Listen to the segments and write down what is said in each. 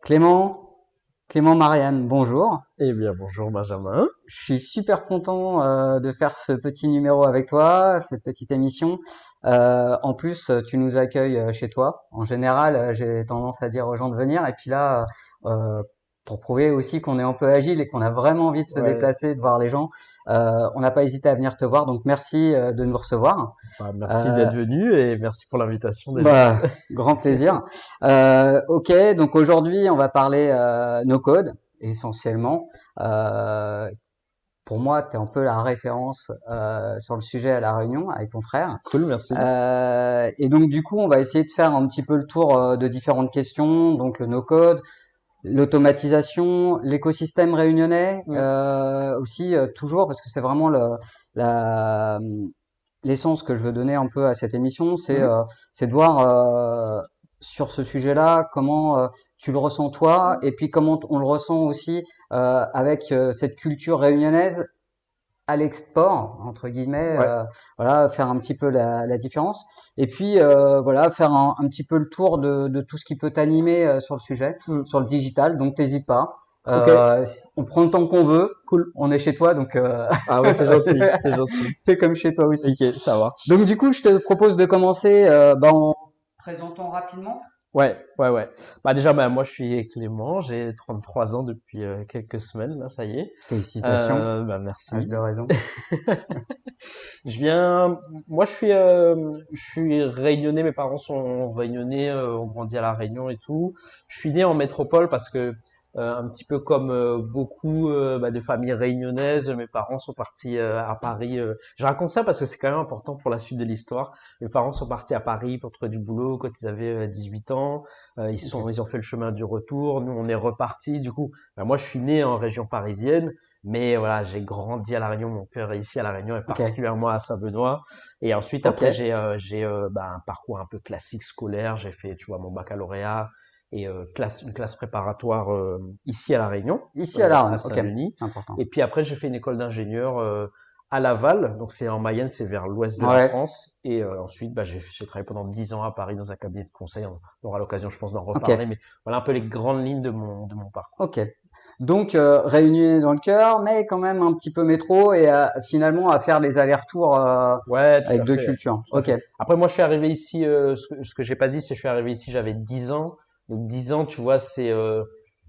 Clément, Clément Marianne, bonjour. Eh bien, bonjour Benjamin. Je suis super content de faire ce petit numéro avec toi, cette petite émission. En plus, tu nous accueilles chez toi. En général, j'ai tendance à dire aux gens de venir. Et puis là, euh, pour prouver aussi qu'on est un peu agile et qu'on a vraiment envie de se Ouais, déplacer, de voir les gens, on n'a pas hésité à venir te voir. Donc merci de nous recevoir. bah, merci Euh, d'être venu et merci pour l'invitation déjà. Bah, grand plaisir. Ok, donc aujourd'hui, on va parler no code essentiellement. Euh, pour moi, tu es un peu la référence sur le sujet à La Réunion avec ton frère. Cool, merci. Et donc du coup, on va essayer de faire un petit peu le tour de différentes questions. Donc le no code, l'automatisation, l'écosystème réunionnais Mm. aussi toujours parce que c'est vraiment la l'essence que je veux donner un peu à cette émission, Mhm. c'est de voir sur ce sujet-là comment tu le ressens toi et puis comment on le ressent aussi avec cette culture réunionnaise à l'export entre guillemets, Ouais. voilà, faire un petit peu la différence et puis voilà, faire un petit peu le tour de tout ce qui peut t'animer sur le sujet, Mm. sur le digital. Donc t'hésites pas, Ok, on prend le temps qu'on veut, cool. on est chez toi, donc Ah ouais, c'est gentil, c'est gentil. fais comme chez toi aussi. Ok, ça marche. Donc du coup, je te propose de commencer en présentant rapidement. Ouais. Bah déjà, bah, moi je suis Clément, j'ai 33 ans depuis quelques semaines, là, ça y est. Félicitations, Bah âge de merci. raison. Je viens, moi je suis réunionnais, mes parents sont réunionnais, ont grandi à La Réunion et tout. Je suis né en métropole parce que un petit peu comme beaucoup bah, de familles réunionnaises, mes parents sont partis à Paris. Je raconte ça parce que c'est quand même important pour la suite de l'histoire. Mes parents sont partis à Paris pour trouver du boulot quand ils avaient 18 ans. Ok. Ils ont fait le chemin du retour. Nous, on est repartis. Du coup, bah, moi, je suis né en région parisienne. Mais voilà, j'ai grandi à La Réunion, mon cœur est ici à La Réunion et Ok. particulièrement à Saint-Benoît. Et ensuite, Ok. après, j'ai bah, un parcours un peu classique scolaire. J'ai fait, tu vois, mon baccalauréat et une classe préparatoire ici à La Réunion, Ici à La à Réunion. Ok. Saint-Denis. Important. Et puis après, j'ai fait une école d'ingénieur à Laval, donc c'est en Mayenne, c'est vers l'ouest de la Ouais. France. Et ensuite, bah, j'ai travaillé pendant 10 ans à Paris dans un cabinet de conseil. On aura l'occasion, je pense, d'en Ok. reparler. Mais voilà un peu les grandes lignes de mon parcours. Ok. Donc réunion dans le cœur, mais quand même un petit peu métro et finalement à faire les allers-retours Ouais, tout avec à deux fait, cultures. tout à Ok. fait. Après, moi, je suis arrivé ici. Ce que j'ai pas dit, c'est que je suis arrivé ici, j'avais 10 ans. Donc 10 ans, tu vois, c'est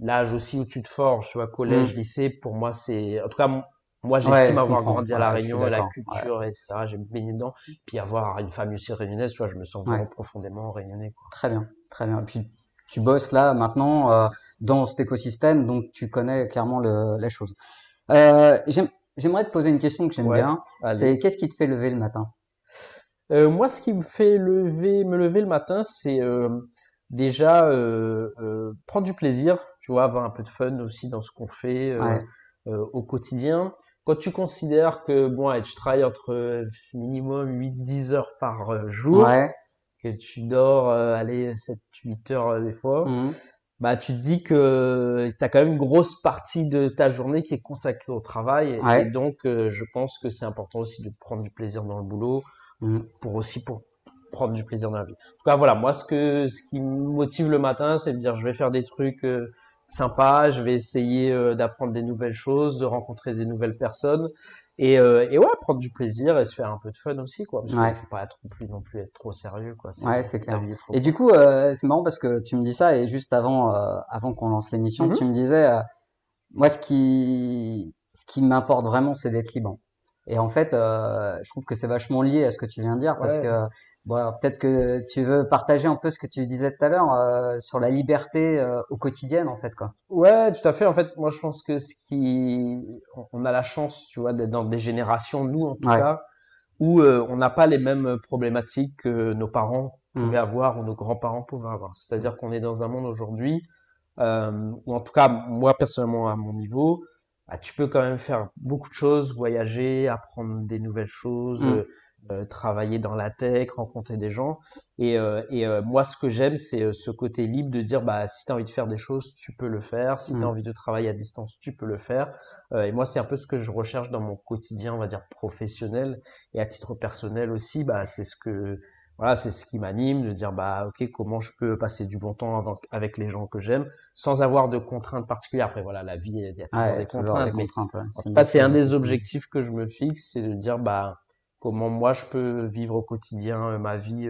l'âge aussi où tu te forges. Tu vois, collège, Hmm. lycée. Pour moi, c'est, en tout cas, moi, Ouais, j'estime je avoir comprends. grandi à La Ouais, je suis Réunion et la d'accord. Ouais. culture et ça, j'ai baigné dedans. Puis avoir une famille aussi réunionnaise, tu vois, je me sens Ouais. vraiment profondément réunionnais, quoi. Très bien. Très bien. Et puis tu bosses là maintenant dans cet écosystème, donc tu connais clairement la chose. J'aimerais te poser une question que j'aime Ouais, bien. C'est allez. qu'est-ce qui te fait lever le matin? Moi, ce qui me fait me lever le matin, c'est déjà prendre du plaisir, tu vois, avoir un peu de fun aussi dans ce qu'on fait Ouais. au quotidien. Quand tu considères que bon, allez, tu travailles entre minimum 8 10 heures par jour, Ouais. que tu dors allez 7 8 heures des fois, Mhm. bah tu te dis que tu as quand même une grosse partie de ta journée qui est consacrée au travail et Ouais. donc je pense que c'est important aussi de prendre du plaisir dans le boulot Mhm. pour prendre du plaisir dans la vie. En tout cas, voilà, moi ce qui me motive le matin, c'est de dire je vais faire des trucs sympas, je vais essayer d'apprendre des nouvelles choses, de rencontrer des nouvelles personnes et ouais, prendre du plaisir et se faire un peu de fun aussi quoi, parce qu'il Ouais. faut pas être non plus être trop sérieux quoi, c'est Ouais, c'est la clair. vie est trop Et du courte. coup, c'est marrant parce que tu me dis ça et juste avant qu'on lance l'émission, tu Mhm. me disais, moi, ce qui m'importe vraiment, c'est d'être libre. Et en fait, je trouve que c'est vachement lié à ce que tu viens de dire parce Ouais. que, bon, alors, peut-être que tu veux partager un peu ce que tu disais tout à l'heure sur la liberté au quotidien, en fait, quoi. Ouais, tout à fait. En fait, moi, je pense que on a la chance, tu vois, d'être dans des générations, nous en tout Ouais. cas, où on n'a pas les mêmes problématiques que nos parents pouvaient Mm. avoir ou nos grands-parents pouvaient avoir. C'est-à-dire qu'on est dans un monde aujourd'hui où, en tout cas, moi personnellement à mon niveau, bah, tu peux quand même faire beaucoup de choses, voyager, apprendre des nouvelles choses, Mm. travailler dans la tech, rencontrer des gens. Moi, ce que j'aime, c'est ce côté libre de dire, bah, si tu as envie de faire des choses, tu peux le faire. Si tu as Mm. envie de travailler à distance, tu peux le faire. Et moi, c'est un peu ce que je recherche dans mon quotidien, on va dire professionnel et à titre personnel aussi. Bah, c'est ce que voilà, c'est ce qui m'anime, de dire bah ok, comment je peux passer du bon temps avec les gens que j'aime sans avoir de contraintes particulières. Après voilà, la vie, il y a toujours Ouais, des toujours des contraintes, mais contraintes, ouais. en C'est tout une cas, des c'est choses un les plus des communes. objectifs que je me fixe, c'est de dire bah comment moi je peux vivre au quotidien ma vie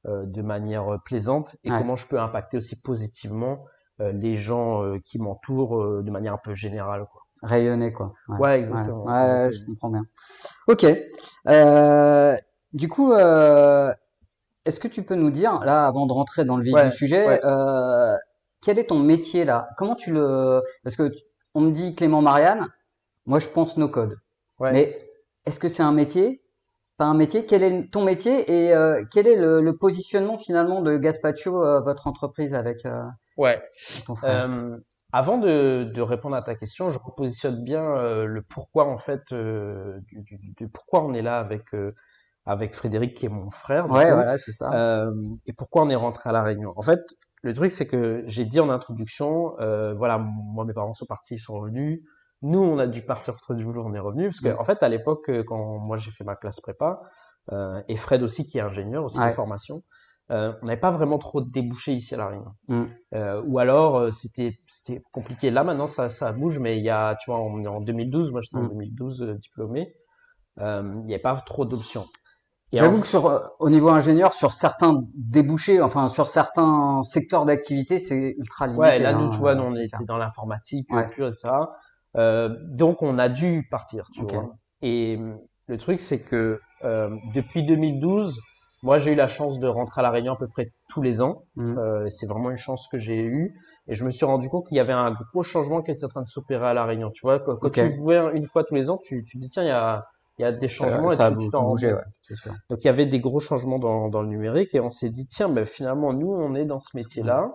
de manière plaisante et Ouais, comment je peux impacter aussi positivement les gens qui m'entourent de manière un peu générale, quoi. rayonner, quoi. Ouais, Ouais, ouais, exactement, ouais, je exactement. comprends bien. Ok. Euh, du coup, est-ce que tu peux nous dire, là, avant de rentrer dans le vif du Ouais, sujet, ouais, quel est ton métier là? Comment tu le... Parce que on me dit Clément Marianne, moi je pense no code. ouais, Mais est-ce que c'est un métier? Pas un métier? Quel est ton métier et quel est le positionnement finalement de Gaspacho, votre entreprise avec ouais. ton frère? Euh, Avant de répondre à ta question, je repositionne bien le pourquoi en fait, du pourquoi on est là avec Frédéric qui est mon frère du Ouais, coup, voilà, c'est ça. euh, et pourquoi on est rentré à La Réunion. En fait, le truc c'est que j'ai dit en introduction, voilà, moi mes parents sont partis, ils sont revenus. Nous, on a dû partir entre du boulot, on est revenus parce que Mm. en fait à l'époque, quand moi j'ai fait ma classe prépa, et Fred aussi qui est ingénieur aussi de Ouais. formation, on n'avait pas vraiment trop de débouchés ici à La Réunion. Mm. Ou alors c'était compliqué. Là maintenant ça bouge, mais il y a, tu vois, on est en 2012, moi j'étais en Mm. 2012 diplômé, il n'y avait pas trop d'options. Et J'avoue en, que au niveau ingénieur, sur certains débouchés, enfin sur certains secteurs d'activité, c'est ultra ouais, limité, là nous hein, tu vois, nous on c'est clair. était dans l'informatique Ouais, pure et ça, donc on a dû partir, tu ok. vois. Et le truc c'est que depuis 2012, moi j'ai eu la chance de rentrer à La Réunion à peu près tous les ans. Mm. C'est vraiment une chance que j'ai eue et je me suis rendu compte qu'il y avait un gros changement qui était en train de s'opérer à La Réunion. Tu vois, quand Ok. tu vois une fois tous les ans, tu te dis tiens, il y a des changements et Ça a tu t'en beaucoup rends bougé, compte. ouais, c'est sûr. Donc il y avait des gros changements dans le numérique et on s'est dit tiens, ben finalement nous on est dans ce Ouais. métier-là.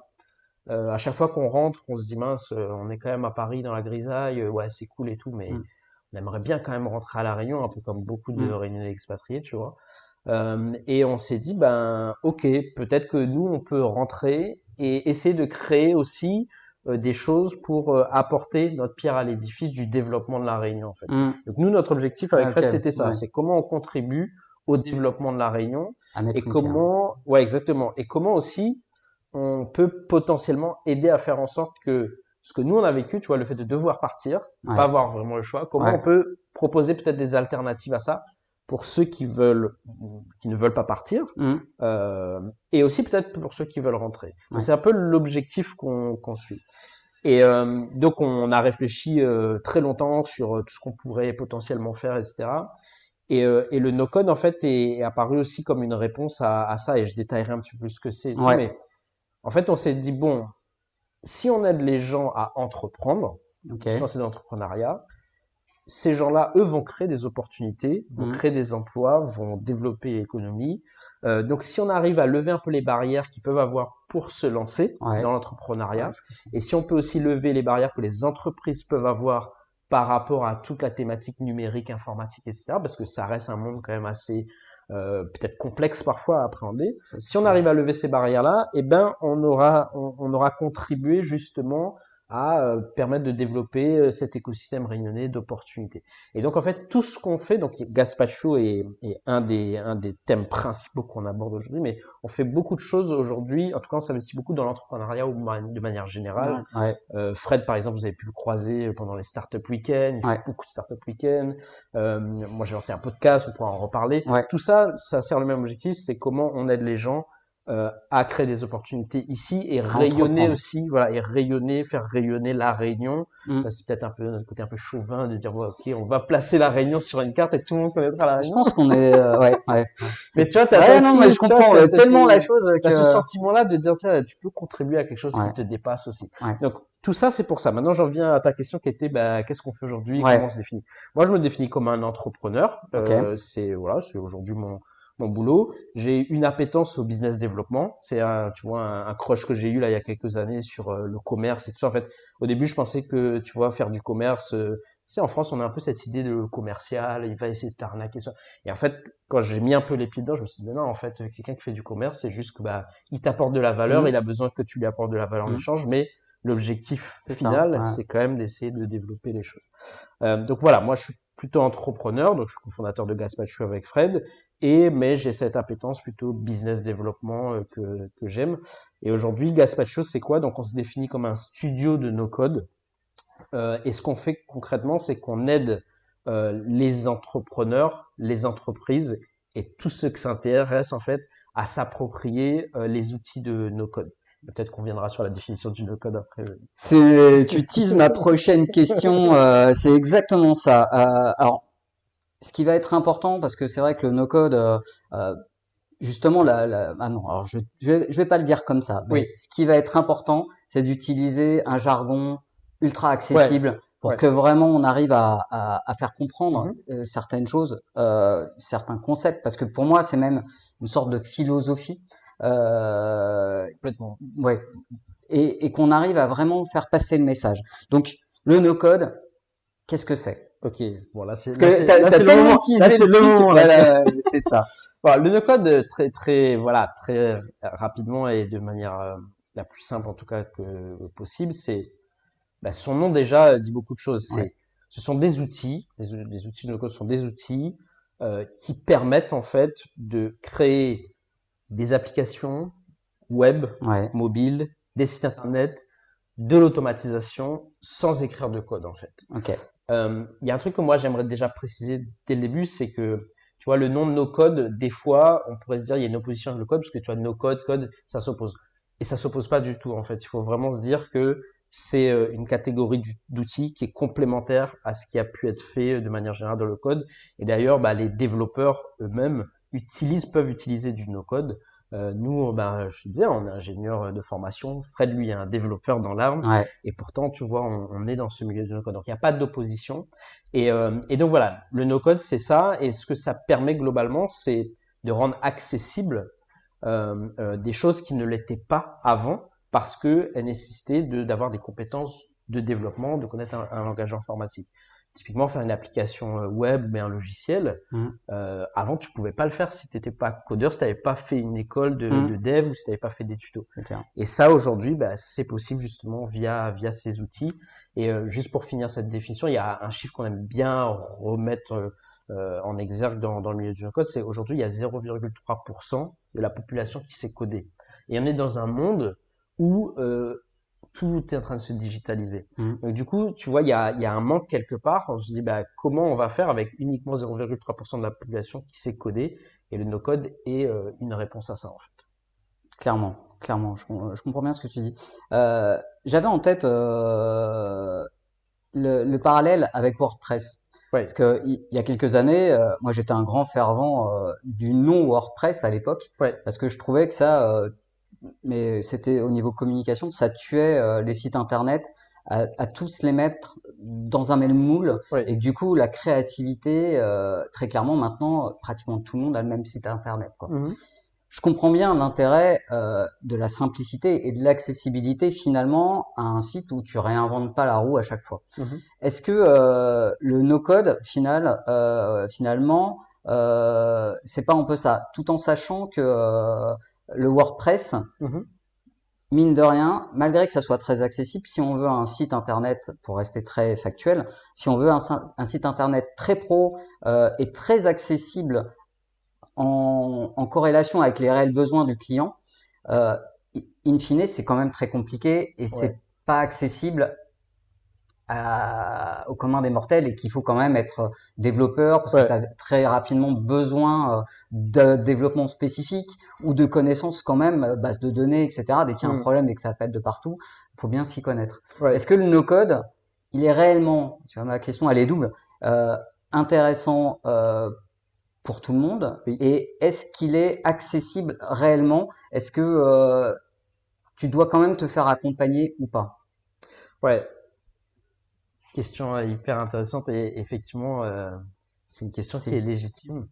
À chaque fois qu'on rentre, on se dit mince, on est quand même à Paris dans la grisaille, ouais c'est cool et tout, mais Mm. on aimerait bien quand même rentrer à La Réunion, un peu comme beaucoup de Mm. Réunionnais expatriés, tu vois. Et on s'est dit ben ok, peut-être que nous on peut rentrer et essayer de créer aussi des choses pour apporter notre pierre à l'édifice du développement de La Réunion en fait. Mm. Donc nous notre objectif avec Ah, ok, Fred c'était ça, ouais. c'est comment on contribue au développement de La Réunion À et mettre une pierre. comment ouais exactement et comment aussi on peut potentiellement aider à faire en sorte que ce que nous on a vécu, tu vois, le fait de devoir partir, pas Ouais, avoir vraiment le choix, comment ouais. on peut proposer peut-être des alternatives à ça pour ceux qui ne veulent pas partir, Mm. euh, et aussi peut-être pour ceux qui veulent rentrer. Donc Ouais. c'est un peu l'objectif qu'on suit. Et donc on a réfléchi très longtemps sur tout ce qu'on pourrait potentiellement faire, etc. Et le no-code en fait est apparu aussi comme une réponse à ça, et je détaillerai un petit peu plus ce que c'est et tout, Ouais, mais en fait on s'est dit bon, si on aide les gens à entreprendre, ok. se lancer dans l'entrepreneuriat, ces gens-là, eux, vont créer des opportunités, vont Mm. créer des emplois, vont développer l'économie. Donc, si on arrive à lever un peu les barrières qu'ils peuvent avoir pour se lancer Ouais, dans ouais, l'entrepreneuriat, je comprends. et si on peut aussi lever les barrières que les entreprises peuvent avoir par rapport à toute la thématique numérique, informatique, etc., parce que ça reste un monde quand même assez peut-être complexe parfois à appréhender. Ça, c'est Si on clair. arrive à lever ces barrières-là, eh ben on aura contribué justement à permettre de développer cet écosystème réunionnais d'opportunités. Et donc en fait tout ce qu'on fait, donc Gaspacho est un des thèmes principaux qu'on aborde aujourd'hui, mais on fait beaucoup de choses aujourd'hui. En tout cas, on s'investit beaucoup dans l'entrepreneuriat de manière générale. Ouais, ouais, Fred, par exemple, vous avez pu le croiser pendant les startup week-ends. Il fait ouais, beaucoup de startup week-ends. Moi, j'ai lancé un podcast, on pourra en reparler. ouais, Tout ça, ça sert le même objectif, c'est comment on aide les gens à créer des opportunités ici et à rayonner entreprendre. aussi, voilà, et rayonner, faire rayonner la Réunion. Ça, Mm. c'est peut-être un peu notre côté un peu chauvin de dire, ouais, ok, on va placer la Réunion sur une carte et tout le monde connaîtra la Je Réunion. pense qu'on est, ouais, ouais, ouais. Mais tu vois, Ouais, non, mais je aussi, tu vois, comprends tellement la chose t'as ce que, sentiment-là de dire, tiens, tu peux contribuer à quelque chose qui ouais, te dépasse aussi. ouais, Donc, tout ça, c'est pour ça. Maintenant, j'en viens à ta question qui était, bah, qu'est-ce qu'on fait aujourd'hui, comment on ouais, se définit? Moi, je me définis comme un entrepreneur. ok, Voilà, c'est aujourd'hui mon boulot. J'ai une appétence au business développement. C'est tu vois, un crush que j'ai eu là il y a quelques années sur le commerce et tout ça. En fait, au début, je pensais que, tu vois, faire du commerce, tu sais, en France, on a un peu cette idée de commercial, il va essayer de t'arnaquer ça. Et en fait, quand j'ai mis un peu les pieds dedans, je me suis dit, mais non, en fait, quelqu'un qui fait du commerce, c'est juste que, bah, il t'apporte de la valeur, il mm, a besoin que tu lui apportes de la valeur en mm, échange, mais l'objectif c'est ça, final, ouais, c'est quand même d'essayer de développer les choses. Donc voilà, moi, je suis plutôt entrepreneur, donc je suis cofondateur de Gaspacho avec Fred, mais j'ai cette appétence plutôt business développement que j'aime. Et aujourd'hui, Gaspacho, c'est quoi? Donc on se définit comme un studio de no-code. Et ce qu'on fait concrètement, c'est qu'on aide les entrepreneurs, les entreprises et tous ceux qui s'intéressent en fait à s'approprier les outils de no-code. Peut-être qu'on viendra sur la définition du no-code après. Tu teases ma prochaine question. C'est exactement ça. Alors, ce qui va être important, parce que c'est vrai que le no-code, euh, justement, ah non, alors je vais pas le dire comme ça, mais Oui, ce qui va être important, c'est d'utiliser un jargon ultra ouais, accessible pour ouais. que vraiment on arrive à faire comprendre Mhm. certaines choses, certains concepts, parce que pour moi, c'est même une sorte de philosophie. Complètement. Ouais, et qu'on arrive à vraiment faire passer le message. Donc, le no-code, qu'est-ce que c'est? Ok, bon Parce que t'as là c'est le tellement moment, là teasé c'est le le truc, moment là. voilà, c'est ça. Voilà, le no-code très rapidement et de manière la plus simple en tout cas que possible, c'est son nom déjà dit beaucoup de choses. Ouais, Ce sont des outils, les outils de no-code sont des outils qui permettent en fait de créer des applications web, ouais, mobiles, des sites internet, de l'automatisation sans écrire de code en fait. ok. Il y a un truc que moi j'aimerais déjà préciser dès le début, c'est que tu vois le nom de no code, des fois on pourrait se dire il y a une opposition avec le code parce que tu vois no code, code, ça s'oppose. Et ça s'oppose pas du tout en fait. Il faut vraiment se dire que c'est une catégorie d'outils qui est complémentaire à ce qui a pu être fait de manière générale dans le code. Et d'ailleurs, les développeurs eux-mêmes peuvent utiliser du no code. Nous, je te disais, on est ingénieur de formation. Fred, lui, est un développeur dans l'arme. Ouais. Et pourtant, tu vois, on est dans ce milieu du no-code. Donc, il n'y a pas d'opposition. Et donc, voilà, le no-code, c'est ça. Et ce que ça permet globalement, c'est de rendre accessible des choses qui ne l'étaient pas avant parce qu'elles nécessitaient d'avoir des compétences de développement, de connaître un langage informatique. Typiquement, faire une application web, mais un logiciel, Mmh. avant, tu pouvais pas le faire si tu n'étais pas codeur, si tu n'avais pas fait une école de Mmh. dev ou si tu n'avais pas fait des tutos. C'est clair. Et ça, aujourd'hui, c'est possible justement via ces outils. Et juste pour finir cette définition, il y a un chiffre qu'on aime bien remettre en exergue dans le milieu du no-code, c'est aujourd'hui, il y a 0,3% de la population qui sait coder. Et on est dans un monde où tout est en train de se digitaliser. Mmh. Donc du coup, tu vois, il y a un manque quelque part. On se dit, comment on va faire avec uniquement 0,3% de la population qui sait coder? Et le no-code est une réponse à ça, en fait. Clairement, clairement, je comprends bien ce que tu dis. J'avais en tête le parallèle avec WordPress. Ouais, Parce que il y a quelques années, moi j'étais un grand fervent du non WordPress à l'époque, ouais, parce que je trouvais que ça, mais c'était au niveau communication, ça tuait les sites internet à tous les mettre dans un même moule, ouais. et que du coup la créativité, très clairement maintenant, pratiquement tout le monde a le même site internet, quoi. Mhm. Je comprends bien l'intérêt de la simplicité et de l'accessibilité finalement à un site où tu réinventes pas la roue à chaque fois. Mhm. Est-ce que le no-code finalement, c'est pas un peu ça, tout en sachant que le WordPress, Mhm. mine de rien, malgré que ça soit très accessible, si on veut un site internet, pour rester très factuel, si on veut un site internet très pro et très accessible en corrélation avec les réels besoins du client, euh, in fine, c'est quand même très compliqué et Ouais, c'est pas accessible au commun des mortels et qu'il faut quand même être développeur parce que tu ouais. as très rapidement besoin de développement spécifique ou de connaissances quand même, base de données, etc. Dès qu'il y a un Mhm. problème et que ça pète de partout, il faut bien s'y connaître. Ouais. Est-ce que le no-code, il est réellement, tu vois, ma question elle est double, intéressant pour tout le monde Oui. et est-ce qu'il est accessible réellement? Est-ce que tu dois quand même te faire accompagner ou pas? Ouais. Question hyper intéressante et effectivement, c'est une question qui est Si. légitime.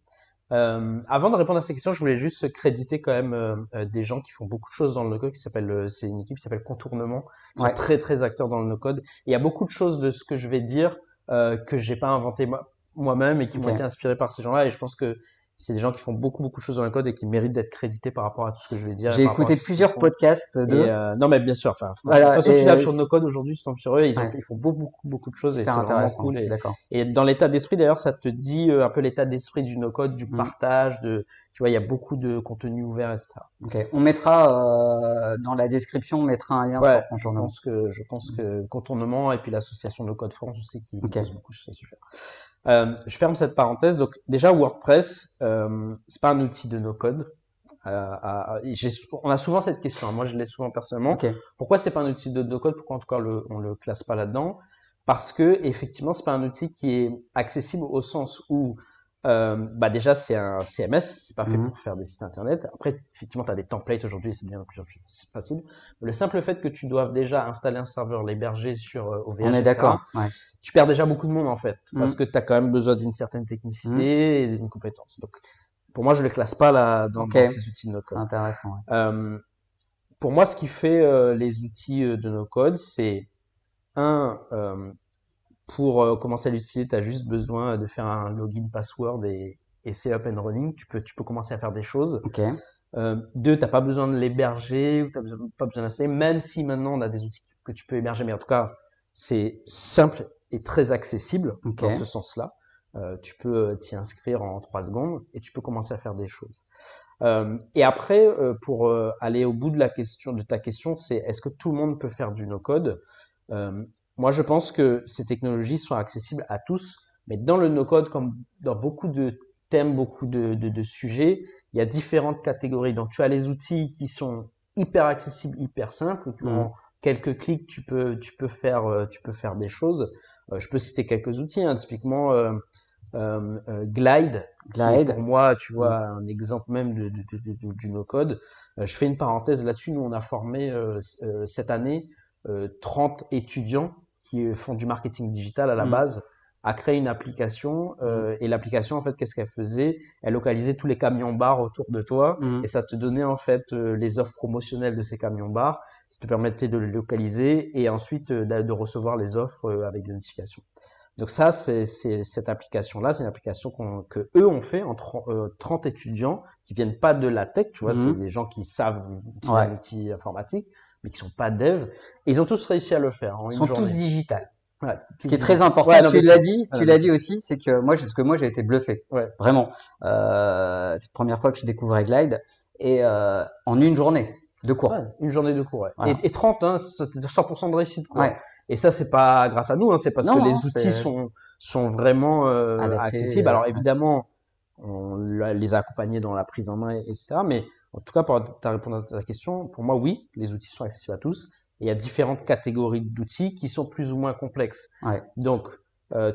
Avant de répondre à ces questions, je voulais juste créditer quand même des gens qui font beaucoup de choses dans le no-code, c'est une équipe qui s'appelle Contournement, qui sont Ouais. très très acteurs dans le no-code. Et il y a beaucoup de choses de ce que je vais dire que j'ai pas inventé moi-même et qui m'ont été Ok. inspirés par ces gens-là. Et je pense que c'est des gens qui font beaucoup beaucoup de choses dans le code et qui méritent d'être crédités par rapport à tout ce que je vais dire et J'ai par rapport à écouté tout ce qu'ils plusieurs font. podcasts Et d'eux. non, mais bien sûr, enfin, de toute Voilà, façon, tu tapes sur No Code aujourd'hui, tu tombes sur eux, ouais, ils font beaucoup, beaucoup, beaucoup de choses et super c'est vraiment intéressant, cool. je suis d'accord. Et dans l'état d'esprit, d'ailleurs, ça te dit un peu l'état d'esprit du No Code, du Mm. partage, tu vois, il y a beaucoup de contenu ouvert, etc. Ok, on mettra dans la description, on mettra un lien sur Ouais, Contournement. je pense que Contournement et puis l'association No Code France aussi qui Ok. bosse beaucoup sur ces sujets. Je ferme cette parenthèse. Donc, déjà, WordPress, c'est pas un outil de No Code. On a souvent cette question, hein. Moi, je l'ai souvent personnellement. Ok. Pourquoi c'est pas un outil de no-code? Pourquoi en tout cas on le classe pas là-dedans? Parce que effectivement, c'est pas un outil qui est accessible au sens où bah déjà c'est un CMS, c'est pas fait Mhm. pour faire des sites internet. Après, effectivement, tu as des templates aujourd'hui, c'est bien plus facile. Mais le simple fait que tu doives déjà installer un serveur, l'héberger sur On OVH, est etc., d'accord. Ouais. tu perds déjà beaucoup de monde en fait, parce Mhm. que tu as quand même besoin d'une certaine Mhm. technicité et d'une compétence. Donc, pour moi, je les classe pas là Ok. dans ces outils de C'est no-code. intéressant. Ouais. Euh, pour moi, ce qui fait les outils de no-code, c'est un, pour commencer à l'utiliser, tu as juste besoin de faire un login password et c'est up and running. Tu peux commencer à faire des choses. Ok. Deux, t'as pas besoin de l'héberger ou pas besoin d'installer, même si maintenant on a des outils que tu peux héberger, mais en tout cas, c'est simple et très accessible Ok. dans ce sens-là. Tu peux t'y inscrire en 3 secondes et tu peux commencer à faire des choses. Et après, pour aller au bout de la question, de ta question, c'est est-ce que tout le monde peut faire du no-code? Euh, Moi, je pense que ces technologies sont accessibles à tous, mais dans le no-code, comme dans beaucoup de thèmes, beaucoup de sujets, il y a différentes catégories. Donc, tu as les outils qui sont hyper accessibles, hyper simples. En Mhm. quelques clics, tu peux faire des choses. Je peux citer quelques outils, hein, typiquement Glide, qui est Glide. pour moi, tu Mhm. vois, un exemple même du no-code. Je fais une parenthèse là-dessus. Nous, on a formé cette année 30 étudiants qui font du marketing digital à la Mhm. base à créer une application Mhm. et l'application en fait qu'est-ce qu'elle faisait, elle localisait tous les camions bars autour de toi Mhm. et ça te donnait en fait les offres promotionnelles de ces camions bars, ça te permettait de les localiser et ensuite de recevoir les offres avec des notifications. Donc ça, c'est cette application-là, c'est une application que eux ont fait en 30 étudiants qui viennent pas de la tech, tu vois, c'est Mhm. des gens qui savent utiliser Ouais. un outil informatique, mais qui sont pas devs. Et ils ont tous réussi à le faire en Ils une sont tous journée. digitales. Ouais, Ce tout qui est très digital. Ouais, important, non, bien sûr. Ouais, tu non, bien l'as dit sûr. aussi, c'est que moi j'ai été bluffé, Ouais, vraiment. C'est la première fois que je découvrais Glide et en une journée de ouais, cours. une journée de cours, ouais. Voilà. Et 30, hein, c'est 100% de réussite, quoi. Ouais. Et ça, c'est pas grâce à nous, hein, c'est parce que Non, non, les outils c'est sont vraiment adapté. accessibles. Alors Ouais. évidemment, on les a accompagnés dans la prise en main, etc. Mais en tout cas, pour répondre à ta question, pour moi, oui, les outils sont accessibles à tous. Et il y a différentes catégories d'outils qui sont plus ou moins complexes. Ouais. Donc,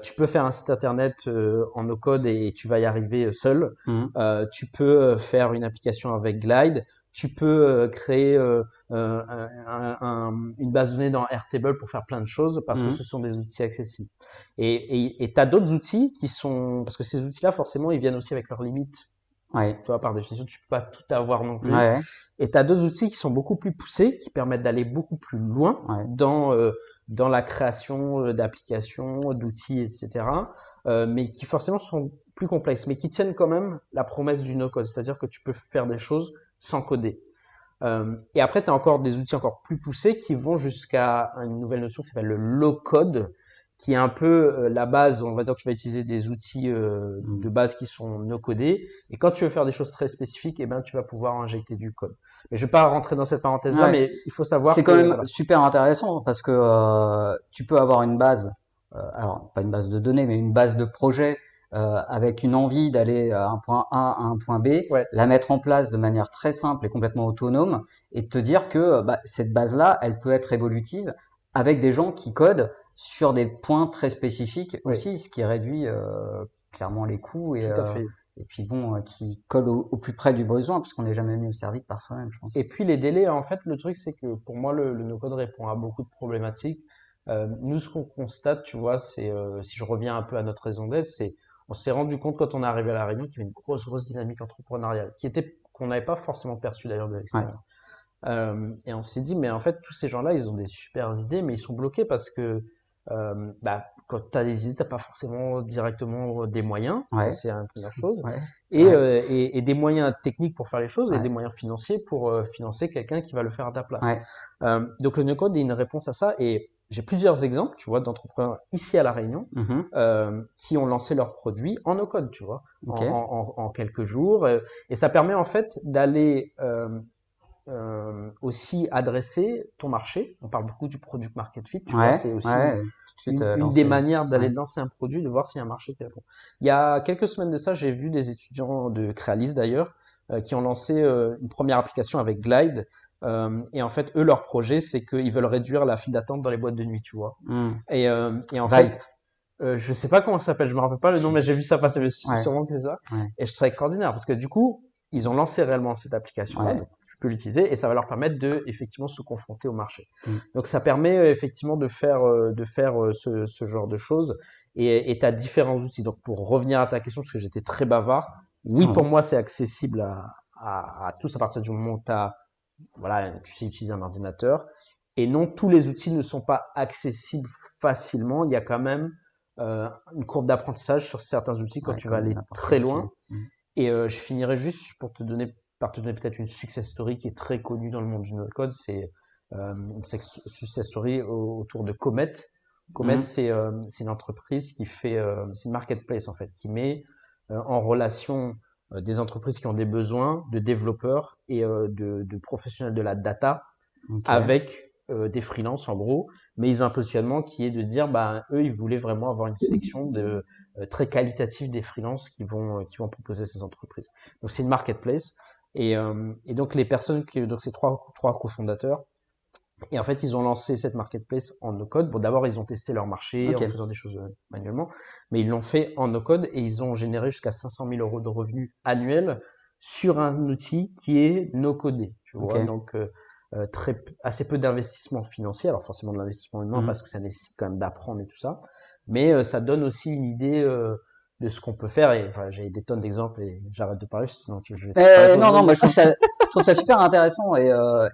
tu peux faire un site internet en no-code et tu vas y arriver seul. Mhm. Tu peux faire une application avec Glide. Tu peux créer une base de données dans Airtable pour faire plein de choses parce que Mhm. ce sont des outils accessibles. Et tu as d'autres outils qui sont... Parce que ces outils-là, forcément, ils viennent aussi avec leurs limites. Ouais. Tu vois, par définition, tu peux pas tout avoir non Ouais. plus. Ouais. Et tu as d'autres outils qui sont beaucoup plus poussés, qui permettent d'aller beaucoup plus loin Ouais. dans la création d'applications, d'outils, etc. Mais qui forcément sont plus complexes, mais qui tiennent quand même la promesse du no-code. C'est-à-dire que tu peux faire des choses sans coder. Et après, tu as encore des outils encore plus poussés qui vont jusqu'à une nouvelle notion qui s'appelle le low-code, qui est un peu la base. On va dire que tu vas utiliser des outils de Mhm. base qui sont no-codés. Et quand tu veux faire des choses très spécifiques, eh ben, tu vas pouvoir injecter du code. Mais je vais pas rentrer dans cette parenthèse-là, Ouais. mais il faut C'est savoir quand que, même voilà. super intéressant parce que tu peux avoir une base, alors pas une base de données, mais une base de projet avec une envie d'aller à un point A à un point B, Ouais, la mettre en place de manière très simple et complètement autonome, et te dire que bah, cette base-là, elle peut être évolutive avec des gens qui codent sur des points très spécifiques ouais, aussi, ce qui réduit clairement les coûts tout à fait. et puis bon, qui colle au plus près du besoin, parce qu'on n'est jamais mieux servi que par soi-même, je pense. Et puis les délais, en fait, le truc, c'est que pour moi, le no-code répond à beaucoup de problématiques. Nous, ce qu'on constate, tu vois, c'est, si je reviens un peu à notre raison d'être, c'est, on s'est rendu compte quand on est arrivé à la Réunion qu'il y avait une grosse dynamique entrepreneuriale, qu'on n'avait pas forcément perçue d'ailleurs de Ouais. l'extérieur. Et on s'est dit, mais en fait, tous ces gens-là, ils ont des super idées, mais ils sont bloqués parce que quand tu as des idées, tu pas forcément directement des moyens. Ça, Ouais. c'est une première chose. Ouais, c'est vrai. Et des moyens techniques pour faire les choses et Ouais. des moyens financiers pour financer quelqu'un qui va le faire à ta place. Ouais. Donc le no-code est une réponse à ça. Et j'ai plusieurs exemples, tu vois, d'entrepreneurs ici à La Réunion Mhm. qui ont lancé leurs produits en no-code, tu vois, Ok. en quelques jours. Et ça permet en fait d'aller aussi adresser ton marché. On parle beaucoup du product market fit, tu vois, Ouais. c'est aussi Ouais. Tout de suite une des lancé. manières Ouais. d'aller lancer un produit, de voir s'il y a un marché qui répond. Il y a quelques semaines de ça, j'ai vu des étudiants de Crealis d'ailleurs, qui ont lancé une première application avec Glide. Et en fait, eux, leur projet, c'est qu'ils veulent réduire la file d'attente dans les boîtes de nuit, tu vois. Hmm. Et en Vibe. fait, je sais pas comment ça s'appelle, je me rappelle pas le nom, mais j'ai vu ça passer, mais Ouais. sûrement que c'est ça. Ouais. Et je trouve ça extraordinaire parce que du coup, ils ont lancé réellement cette application-là, Ouais. donc tu peux l'utiliser et ça va leur permettre de effectivement se confronter au marché. Hmm. Donc ça permet effectivement de faire ce genre de choses et tu as différents outils. Donc pour revenir à ta question, parce que j'étais très bavard, oui, pour Ouais. moi, c'est accessible à tous à partir du moment où voilà, tu sais utiliser un ordinateur. Et non, tous les outils ne sont pas accessibles facilement. Il y a quand même une courbe d'apprentissage sur certains outils quand Ouais, tu vas comme aller n'importe quel très outil. loin. Hmm. Et je finirai juste par te donner peut-être une success story qui est très connue dans le monde du no-code. C'est une success story autour de Comet. Comet, Hmm. c'est une entreprise qui fait, c'est une marketplace en fait, qui met en relation des entreprises qui ont des besoins de développeurs et de professionnels de la data Ok. avec des freelances en gros, mais ils ont un positionnement qui est de dire, bah, eux, ils voulaient vraiment avoir une sélection de très qualitative des freelances qui vont proposer ces entreprises. Donc c'est une marketplace et donc les personnes donc c'est trois cofondateurs et en fait ils ont lancé cette marketplace en no code. Bon d'abord ils ont testé leur marché en Ok. faisant des choses manuellement, mais ils l'ont fait en no code et ils ont généré jusqu'à 500 000 euros de revenus annuels sur un outil qui est no codé, tu vois. Ok. Donc assez peu d'investissement financier, alors forcément de l'investissement humain Hmm. parce que ça nécessite quand même d'apprendre et tout ça, mais ça donne aussi une idée de ce qu'on peut faire. Et enfin, j'ai des tonnes d'exemples et j'arrête de parler, sinon je vais parler Non, pendant non, une moi heure. je trouve ça super intéressant et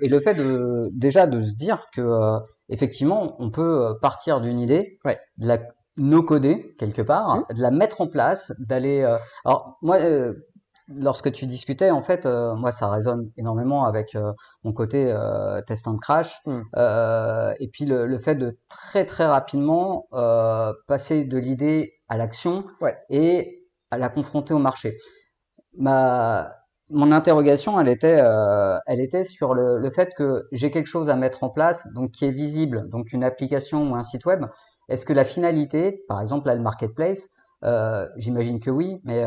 le fait de déjà de se dire que effectivement on peut partir d'une idée, Ouais. de la no-coder quelque Hmm. part, de la mettre en place, d'aller. Alors moi, lorsque tu discutais, en fait, moi ça résonne énormément avec mon côté test and crash Hmm. et puis le fait de très très rapidement passer de l'idée à l'action Ouais. et à la confronter au marché. Ma Mon interrogation, elle était sur le fait que j'ai quelque chose à mettre en place, donc qui est visible, donc une application ou un site web. Est-ce que la finalité, par exemple là, le marketplace, j'imagine que oui, mais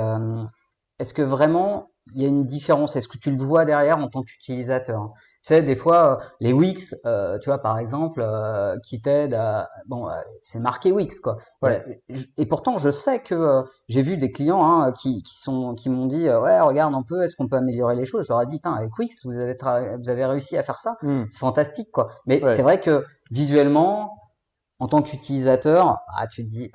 est-ce que vraiment il y a une différence? Est-ce que tu le vois derrière en tant qu'utilisateur? Tu sais, des fois, les Wix, tu vois, par exemple, qui t'aident à... Bon, c'est marqué Wix, quoi. Ouais. Et pourtant, je sais que j'ai vu des clients hein, qui m'ont dit ouais regarde un peu est-ce qu'on peut améliorer les choses. Je leur ai dit tiens avec Wix vous avez réussi à faire ça, Hmm. c'est fantastique quoi. Mais c'est Ouais. vrai que visuellement en tant qu'utilisateur tu te dis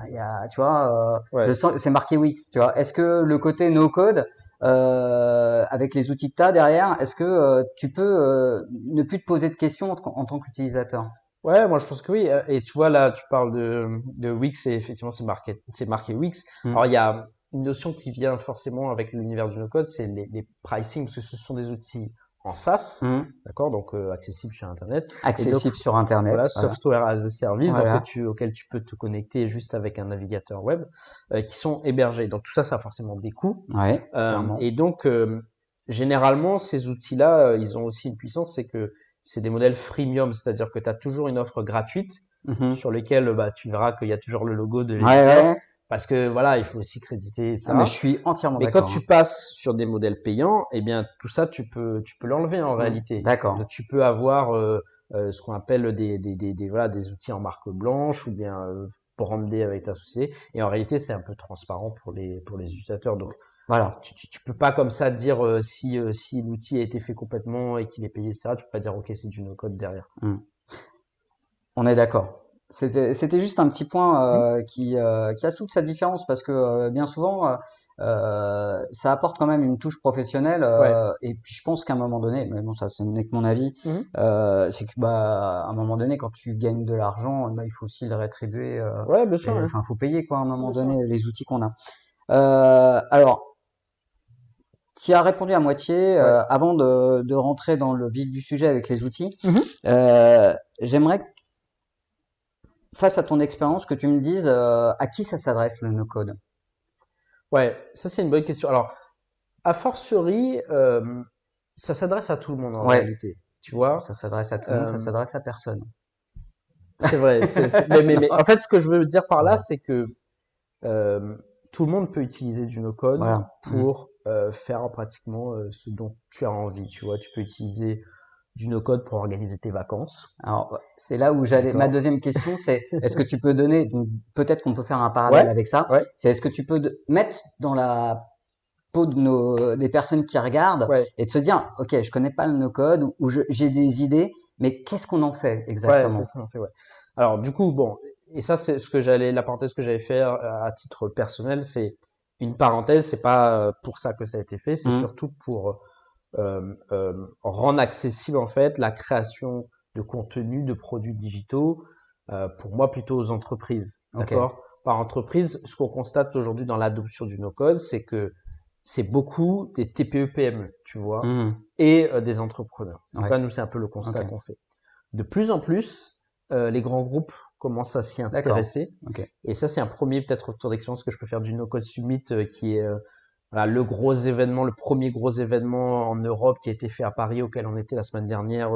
il y a, tu vois je Ouais. sens c'est marqué Wix tu vois. Est-ce que le côté no code avec les outils que tu as derrière est-ce que tu peux ne plus te poser de questions en tant qu'utilisateur? Ouais, moi je pense que oui. Et tu vois là, tu parles de Wix et effectivement c'est marqué Wix. Hmm. Alors il y a une notion qui vient forcément avec l'univers du no-code, c'est les pricing parce que ce sont des outils en SaaS, Hmm. d'accord, donc accessibles sur Internet. Et donc Accessible sur internet, voilà, voilà. software as a service, donc Voilà. auquel tu peux te connecter juste avec un navigateur web, qui sont hébergés. Donc tout ça, ça a forcément des coûts. Ouais, clairement. Et donc généralement ces outils-là, ils ont aussi une puissance, c'est que c'est des modèles freemium, c'est-à-dire que tu as toujours une offre gratuite Mhm. sur lesquelles bah, tu verras qu'il y a toujours le logo de Ouais, l'éditeur, ouais. parce que voilà, il faut aussi créditer Ah, mais je ça. suis entièrement Mais quand d'accord, tu hein. passes sur des modèles payants, eh bien tout ça, tu peux l'enlever en réalité. D'accord. Donc, tu peux avoir ce qu'on appelle voilà, des outils en marque blanche ou bien brandés avec ta société. Et en réalité, c'est un peu transparent pour les utilisateurs. Donc, Voilà. tu peux pas comme ça dire si l'outil a été fait complètement et qu'il est payé, ça, tu peux pas dire ok c'est du no code derrière. Hmm. On est d'accord. C'était juste un petit point Hmm. qui a toute sa différence parce que bien souvent ça apporte quand même une touche professionnelle Ouais. et puis je pense qu'à un moment donné, mais bon ça ce n'est que mon avis, Mhm. c'est que bah à un moment donné quand tu gagnes de l'argent, bah, il faut aussi le rétribuer Ouais, bien sûr, et ouais. enfin faut payer quoi à un moment Bien sûr. donné les outils qu'on a. Alors tu as répondu à moitié Ouais. avant de rentrer dans le vif du sujet avec les outils. Mhm. J'aimerais face à ton expérience, que tu me dises à qui ça s'adresse le no-code. Ouais, ça c'est une bonne question. Alors, a fortiori, ça s'adresse à tout le monde en Ouais, réalité. Tu vois, ça s'adresse à tout le monde, ça Euh, s'adresse à personne. c'est vrai. Mais Non. en fait, ce que je veux dire par là, c'est que euh, tout le monde peut utiliser du no-code Voilà. Mm. pour faire pratiquement ce dont tu as envie. Tu vois, tu peux utiliser du no-code pour organiser tes vacances. Alors, c'est là où j'allais. Ma D'accord? deuxième question, c'est est-ce que tu peux donner, donc peut-être qu'on peut faire un parallèle Ouais, avec ça, ouais, c'est est-ce que tu peux mettre dans la peau des personnes qui regardent ouais, et de se dire, ok, je connais pas le no-code ou j'ai des idées, mais qu'est-ce qu'on en fait ouais. exactement? Qu'est-ce qu'on fait? Ouais. Alors, du coup, bon, et ça, c'est ce que la parenthèse que j'allais faire à titre personnel, c'est une parenthèse. C'est pas pour ça que ça a été fait. C'est Mm. surtout pour rendre accessible en fait la création de contenu, de produits digitaux, pour moi plutôt aux entreprises, Ok. d'accord? Par entreprise, ce qu'on constate aujourd'hui dans l'adoption du no-code, c'est que c'est beaucoup des TPE-PME, tu vois, Mm. et des entrepreneurs. Donc Ouais. là, nous, c'est un peu le Ok. constat qu'on fait. De plus en plus, les grands groupes commencent à s'y D'accord. intéresser. Ok. Et ça, c'est un premier peut-être retour d'expérience que je peux faire du No-Code Summit, qui est voilà, le gros événement, le premier gros événement en Europe qui a été fait à Paris, auquel on était la semaine dernière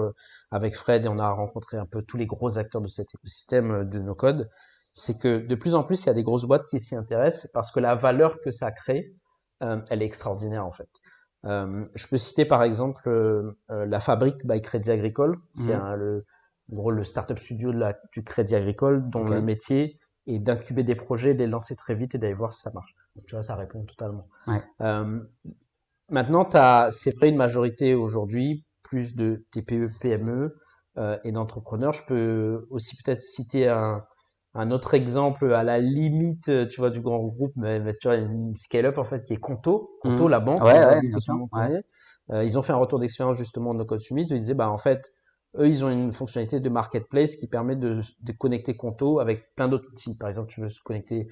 avec Fred, et on a rencontré un peu tous les gros acteurs de cet écosystème de no-code. C'est que de plus en plus, il y a des grosses boîtes qui s'y intéressent parce que la valeur que ça crée, elle est extraordinaire en fait. Je peux citer par exemple la Fabrique by Crédit Agricole. C'est Mm. en gros le startup studio du Crédit Agricole dont Ok. le métier est d'incuber des projets, de les lancer très vite et d'aller voir si ça marche. Donc, tu vois, ça répond totalement. Ouais. Euh, Maintenant, c'est vrai une majorité aujourd'hui, plus de TPE, PME et d'entrepreneurs. Je peux aussi peut-être citer un autre exemple à la limite, tu vois, du grand groupe, mais tu vois, une scale-up en fait qui est Conto. Conto, Mhm. la banque, Ouais, ouais, Mozambique bien que tout le sûr. monde Ouais. connaît. Ils ont fait un retour d'expérience justement de No Code Summit où ils disaient, bah en fait, eux, ils ont une fonctionnalité de marketplace qui permet de connecter Conto avec plein d'autres outils. Par exemple, tu veux se connecter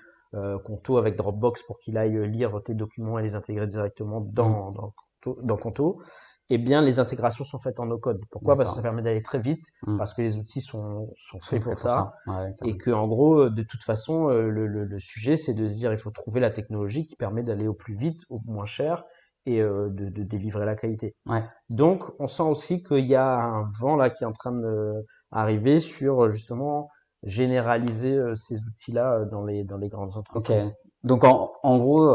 Conto avec Dropbox pour qu'il aille lire tes documents et les intégrer directement Mhm. dans Conto. Eh bien, les intégrations sont faites en no-code. Pourquoi? Parce que ça D'accord. permet d'aller très vite, Mhm. parce que les outils sont Ils sont faits faits pour pour ça, ça. Ouais, et carrément. que en gros, de toute façon, le sujet, c'est de se dire, il faut trouver la technologie qui permet d'aller au plus vite, au moins cher, et de délivrer la qualité. Ouais. Donc, on sent aussi qu'il y a un vent là qui est en train d'arriver sur justement généraliser ces outils-là dans les grandes Ok. entreprises. Donc en gros,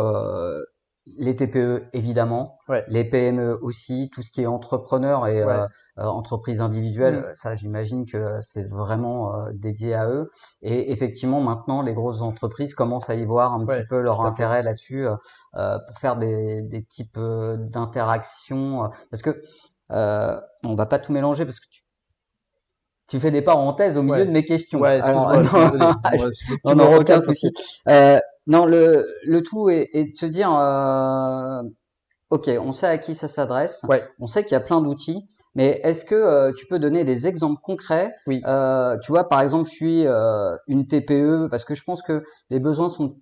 les TPE évidemment, Ouais, les PME aussi, tout ce qui est entrepreneur et ouais, entreprise individuelle, mm, ça j'imagine que c'est vraiment dédié à eux. Et effectivement maintenant les grosses entreprises commencent à y voir un petit ouais, peu leur tout à fait. intérêt là-dessus pour faire des types d'interactions. Parce que on va pas tout mélanger parce que tu fais des parenthèses au milieu Ouais, de mes questions. ouais, Alors, excuse-moi, je suis non, désolé. Dis-moi, faut que tu non, me non, aucun recadres en souci. fait. Non, le tout est de se dire, ok, on sait à qui ça s'adresse, Ouais, on sait qu'il y a plein d'outils, mais est-ce que tu peux donner des exemples concrets? oui, Tu vois, par exemple, je suis une TPE, parce que je pense que les besoins sont,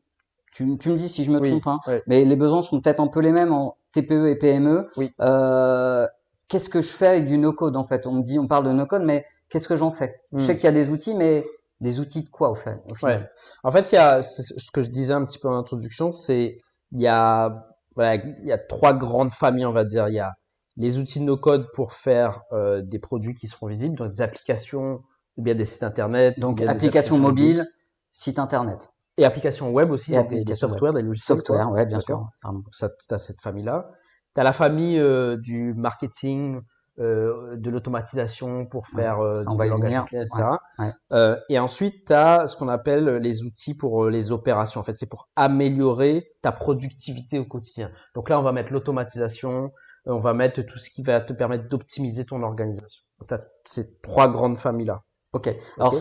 tu me dis si je me oui, trompe, hein, ouais, mais les besoins sont peut-être un peu les mêmes en TPE et PME. oui, Euh, Qu'est-ce que je fais avec du no-code en fait? On parle de no-code, mais qu'est-ce que j'en fais? Je sais mm, qu'il y a des outils, mais des outils de quoi au ouais. final? En fait, c'est ce que je disais un petit peu en introduction, c'est il y a voilà, il y a trois grandes familles, on va dire. Il y a les outils de no-code pour faire des produits qui seront visibles, donc des applications ou bien des sites internet ou Donc bien des application applications mobiles mobile, site internet et applications web aussi, et donc des application web. softwares, des logiciels, Software, quoi. ouais, bien sûr. D'accord? Pardon. Donc ça, t'as cette famille-là. Tu as la famille du marketing, de l'automatisation pour Ouais, faire ça on du va y langage venir. API, Ouais, etc. ouais. Et ensuite, tu as ce qu'on appelle les outils pour les opérations. En fait, c'est pour améliorer ta productivité au quotidien. Donc là, on va mettre l'automatisation, on va mettre tout ce qui va te permettre d'optimiser ton organisation. Tu as ces trois grandes familles-là. Ok. Ok? Alors,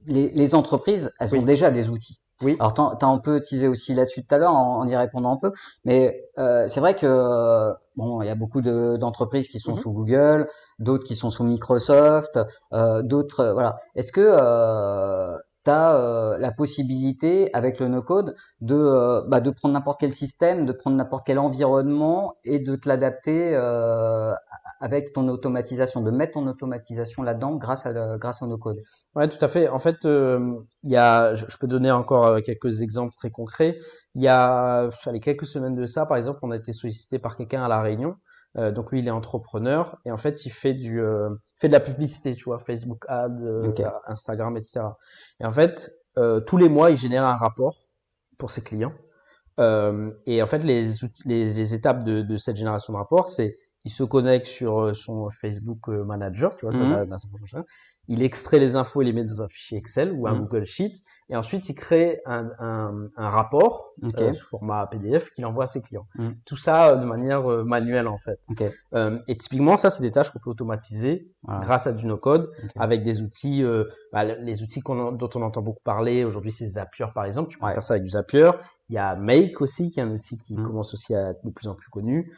les entreprises, elles ont Oui, déjà des outils. oui. Alors, t'as un peu teasé aussi là-dessus tout à l'heure en y répondant un peu, mais c'est vrai que bon, il y a beaucoup d'entreprises qui sont Mhm. sous Google, d'autres qui sont sous Microsoft, d'autres, voilà. Est-ce que t'as la possibilité avec le no-code de prendre n'importe quel système, de prendre n'importe quel environnement et de te l'adapter avec ton automatisation, de mettre ton automatisation là-dedans grâce au no-code. Ouais, tout à fait. En fait, je peux donner encore quelques exemples très concrets. Il y a, allez, quelques semaines de ça, par exemple, on a été sollicité par quelqu'un à La Réunion. Donc lui, il est entrepreneur et en fait, fait de la publicité, tu vois, Facebook Ads, Ok. Instagram, etc. Et en fait, tous les mois, il génère un rapport pour ses clients. Et en fait, les étapes de cette génération de rapports, c'est il se connecte sur son Facebook Manager, tu vois, Mhm. dans sa prochaine. Il extrait les infos et les met dans un fichier Excel ou un Mhm. Google Sheet, et ensuite il crée un rapport Ok. sous format PDF qu'il envoie à ses clients. Mhm. Tout ça de manière manuelle en fait. Ok. Et typiquement, ça, c'est des tâches qu'on peut automatiser Voilà. grâce à du no-code Ok. avec des outils, les outils dont on entend beaucoup parler aujourd'hui, c'est Zapier par exemple. Tu peux Ouais. faire ça avec du Zapier. Il y a Make aussi, qui est un outil qui Mhm. commence aussi à être de plus en plus connu.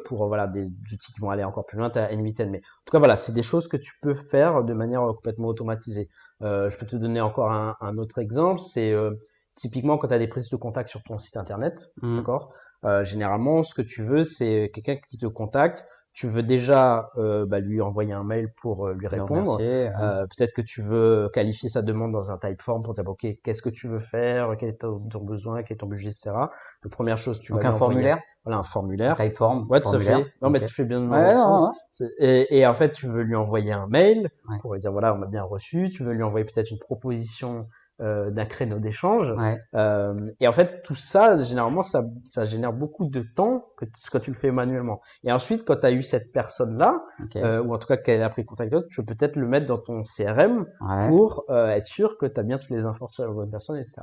Pour voilà des outils qui vont aller encore plus loin, tu as N8N. Mais en tout cas, voilà, c'est des choses que tu peux faire de manière complètement automatisée. Je peux te donner encore un autre exemple. C'est typiquement quand tu as des prises de contact sur ton site internet, Mhm. d'accord? Généralement, ce que tu veux, c'est quelqu'un qui te contacte. Tu veux déjà lui envoyer un mail pour lui Le répondre. remercier. Peut-être que tu veux qualifier sa demande dans un typeform pour dire, ok, qu'est-ce que tu veux faire, quel est ton besoin, quel est ton budget, etc. La première chose, tu vas Donc lui un envoyer formulaire, voilà, un un formulaire. typeform, Ouais, tout à formulaire. fait. Non, Ok. mais tu fais bien de me Ouais, reprendre. non, non, Et en fait, tu veux lui envoyer un mail ouais. pour lui dire, voilà, on m'a bien reçu. Tu veux lui envoyer peut-être une proposition d'un créneau d'échange. Ouais. Et en fait, tout ça, généralement, ça génère beaucoup de temps quand tu le fais manuellement. Et ensuite, quand tu as eu cette personne-là, Ok. ou en tout cas qu'elle a pris contact avec toi, tu peux peut-être le mettre dans ton CRM Ouais. pour être sûr que tu as bien toutes les informations sur la bonne personne, etc.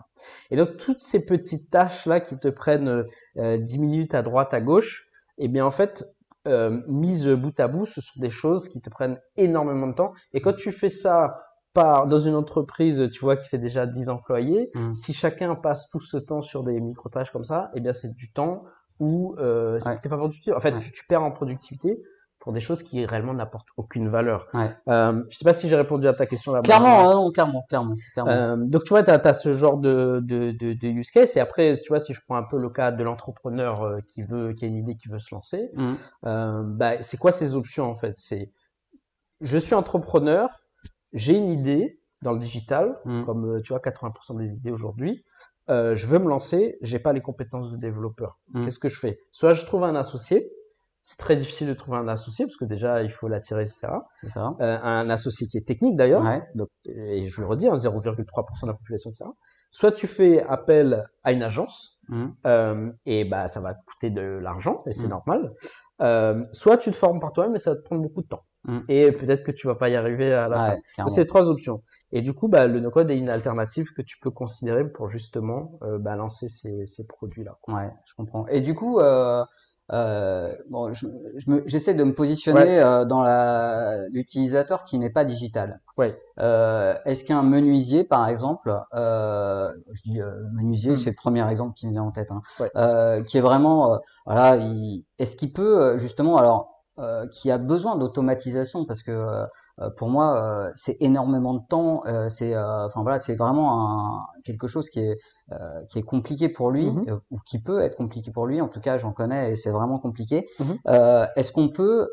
Et donc, toutes ces petites tâches-là qui te prennent 10 minutes à droite, à gauche, eh bien, en fait, mises bout à bout, ce sont des choses qui te prennent énormément de temps. Et quand tu fais ça dans une entreprise, tu vois, qui fait déjà 10 employés, Mhm. si chacun passe tout ce temps sur des micro-tâches comme ça, eh bien, c'est du temps où Ouais. t'es pas productif. En fait, Ouais. tu perds en productivité pour des choses qui réellement n'apportent aucune valeur. Ouais. Je sais pas si j'ai répondu à ta question là, Clairement, Benjamin. non, clairement, clairement, clairement. Donc tu vois, tu as ce genre de use case. Et après, tu vois, si je prends un peu le cas de l'entrepreneur qui a une idée, qui veut se lancer, Mhm. c'est quoi ces options en fait? C'est je suis entrepreneur, j'ai une idée dans le digital, Mhm. comme tu vois 80% des idées aujourd'hui. Je veux me lancer, j'ai pas les compétences de développeur. Mhm. Qu'est-ce que je fais? Soit je trouve un associé. C'est très difficile de trouver un associé parce que déjà il faut l'attirer, etc. C'est ça. Un associé qui est technique d'ailleurs, Ouais. donc, et je le redis, hein, 0,3% de la population, etc. Soit tu fais appel à une agence, Mhm. et bah ça va te coûter de l'argent, et c'est Mhm. normal. Soit tu te formes par toi-même, mais ça va te prendre beaucoup de temps. Mhm. Et peut-être que tu vas pas y arriver à la fin. Ouais, Donc c'est clairement. trois options. Et du coup, bah, le no-code est une alternative que tu peux considérer pour justement lancer ces produits-là. Ouais, je comprends. Et du coup, bon, j'essaie de me Ouais, positionner dans l'utilisateur qui n'est pas digital. ouais. Est-ce qu'un menuisier, par exemple, je dis menuisier, c'est Hmm, le premier exemple qui me vient en tête, hein, ouais. qui est vraiment, voilà, est-ce qu'il peut justement, alors, qui a besoin d'automatisation, parce que pour moi, c'est énormément de temps, enfin voilà, c'est vraiment quelque chose qui est compliqué pour lui, Mhm, ou qui peut être compliqué pour lui. En tout cas, j'en connais et c'est vraiment compliqué. mhm, Est-ce qu'on peut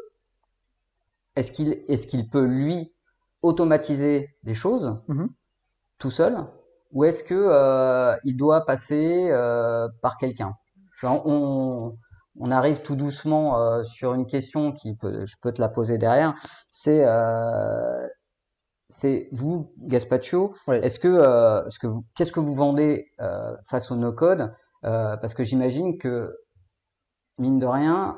est-ce qu'il peut lui automatiser les choses mhm. tout seul ou est-ce que il doit passer par quelqu'un? Tu vois, on arrive tout doucement sur une question je peux te la poser derrière. C'est c'est vous, Gaspaccio, Ouais. qu'est-ce que vous vendez face au no-code? Parce que j'imagine que mine de rien,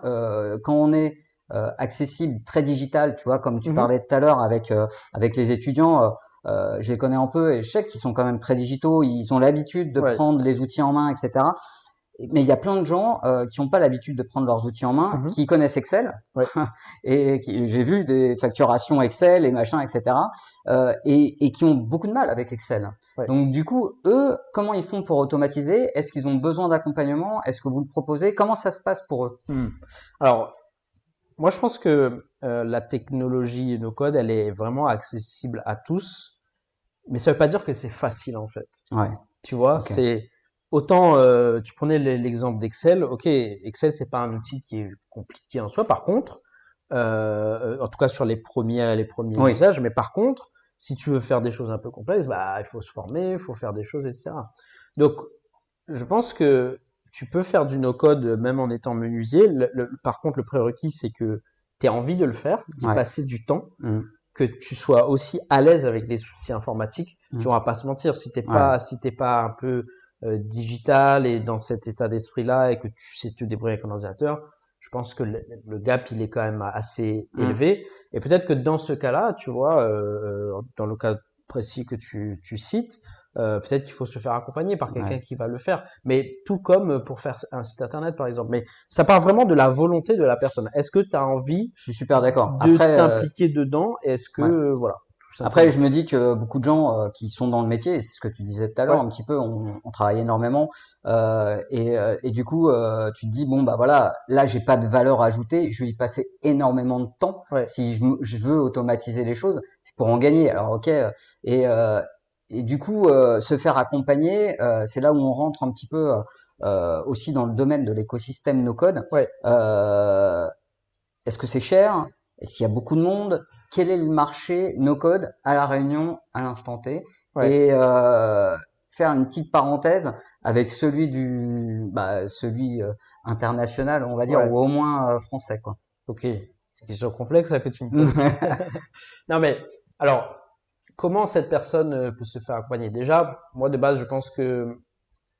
quand on est accessible, très digital, tu vois, comme tu Mhm, parlais tout à l'heure avec les étudiants, je les connais un peu et je sais qu'ils sont quand même très digitaux, ils ont l'habitude de ouais. prendre les outils en main, etc. Mais il y a plein de gens qui n'ont pas l'habitude de prendre leurs outils en main, Mhm. qui connaissent Excel, Ouais. et j'ai vu des facturations Excel et machin, etc. Et qui ont beaucoup de mal avec Excel. Ouais. Donc du coup, eux, comment ils font pour automatiser? Est-ce qu'ils ont besoin d'accompagnement? Est-ce que vous le proposez? Comment ça se passe pour eux? Hmm. Alors, moi, je pense que la technologie no code, elle est vraiment accessible à tous, mais ça veut pas dire que c'est facile en fait. Ouais, Tu vois, ok. c'est autant tu prenais l'exemple d'Excel. Ok, Excel c'est pas un outil qui est compliqué en soi. Par contre, en tout cas sur les premiers Oui, usages, mais par contre, si tu veux faire des choses un peu complexes, bah il faut se former, il faut faire des choses, etc. Donc, je pense que tu peux faire du no-code même en étant menuisier. Par contre, le prérequis, c'est que tu aies envie de le faire, d'y ouais. passer du temps, Mm, que tu sois aussi à l'aise avec les outils informatiques. Tu mm, vas pas se mentir, si t'es ouais. pas, si t'es pas un peu digital et dans cet état d'esprit-là et que tu sais te débrouiller avec un ordinateur, je pense que le gap il est quand même assez Mm. élevé. Et peut-être que dans ce cas-là, tu vois, dans le cas précis que tu cites, peut-être qu'il faut se faire accompagner par quelqu'un Ouais. qui va le faire. Mais tout comme pour faire un site internet, par exemple. Mais ça part vraiment de la volonté de la personne. Est-ce que tu as envie Je suis super d'accord. de Après, t'impliquer dedans? Est-ce que, ouais. voilà, tout Après, simplement. je me dis que beaucoup de gens qui sont dans le métier, et c'est ce que tu disais tout à l'heure Ouais, un petit peu, on travaille énormément, et du coup, tu te dis bon bah voilà, là j'ai pas de valeur ajoutée, je vais y passer énormément de temps. ouais, Si je veux automatiser les choses, c'est pour en gagner. Alors ok, et euh, et du coup, se faire accompagner, c'est là où on rentre un petit peu aussi dans le domaine de l'écosystème no code. ouais, Euh, Est-ce que c'est cher? Est-ce qu'il y a beaucoup de monde? Quel est le marché no code à La Réunion à l'instant T? ouais. Et faire une petite parenthèse avec celui international, on va dire, Ouais, ou au moins français, quoi. ok. C'est une question complexe ça que tu me poses. Non mais, alors, comment cette personne peut se faire accompagner? Déjà, moi de base, je pense que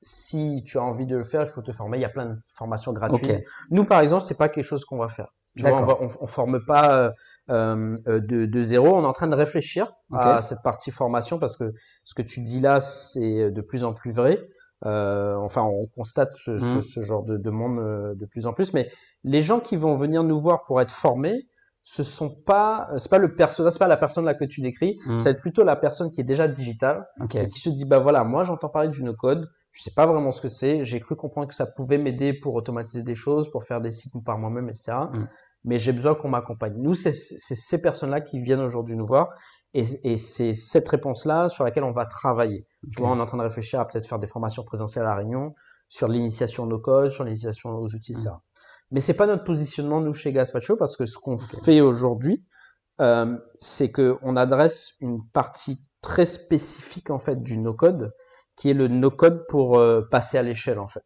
si tu as envie de le faire, il faut te former. Il y a plein de formations Ok, gratuites. Nous, par exemple, c'est pas quelque chose qu'on va faire. Tu vois, d'accord. on forme pas de zéro. On est en train de réfléchir Ok. à cette partie formation parce que ce que tu dis là, c'est de plus en plus vrai. Enfin, on constate ce, ce, Mhm. ce genre de demande de plus en plus. Mais les gens qui vont venir nous voir pour être formés, c'est pas le personnage, c'est pas la personne là que tu décris. Ça va Mhm. être plutôt la personne qui est déjà digitale Ok. et qui se dit, bah voilà, moi j'entends parler du no-code. Je sais pas vraiment ce que c'est. J'ai cru comprendre que ça pouvait m'aider pour automatiser des choses, pour faire des sites par moi-même, etc. Mhm. Mais j'ai besoin qu'on m'accompagne. Nous, c'est ces personnes-là qui viennent aujourd'hui nous voir. Et c'est cette réponse-là sur laquelle on va travailler. Tu Ok. vois, on est en train de réfléchir à peut-être faire des formations présentielles à la Réunion sur l'initiation no code, sur l'initiation aux outils, Mhm. etc. Mais c'est pas notre positionnement, nous, chez Gaspacho, parce que ce qu'on Ok. fait aujourd'hui, c'est que on adresse une partie très spécifique en fait du no-code, qui est le no-code pour passer à l'échelle en fait.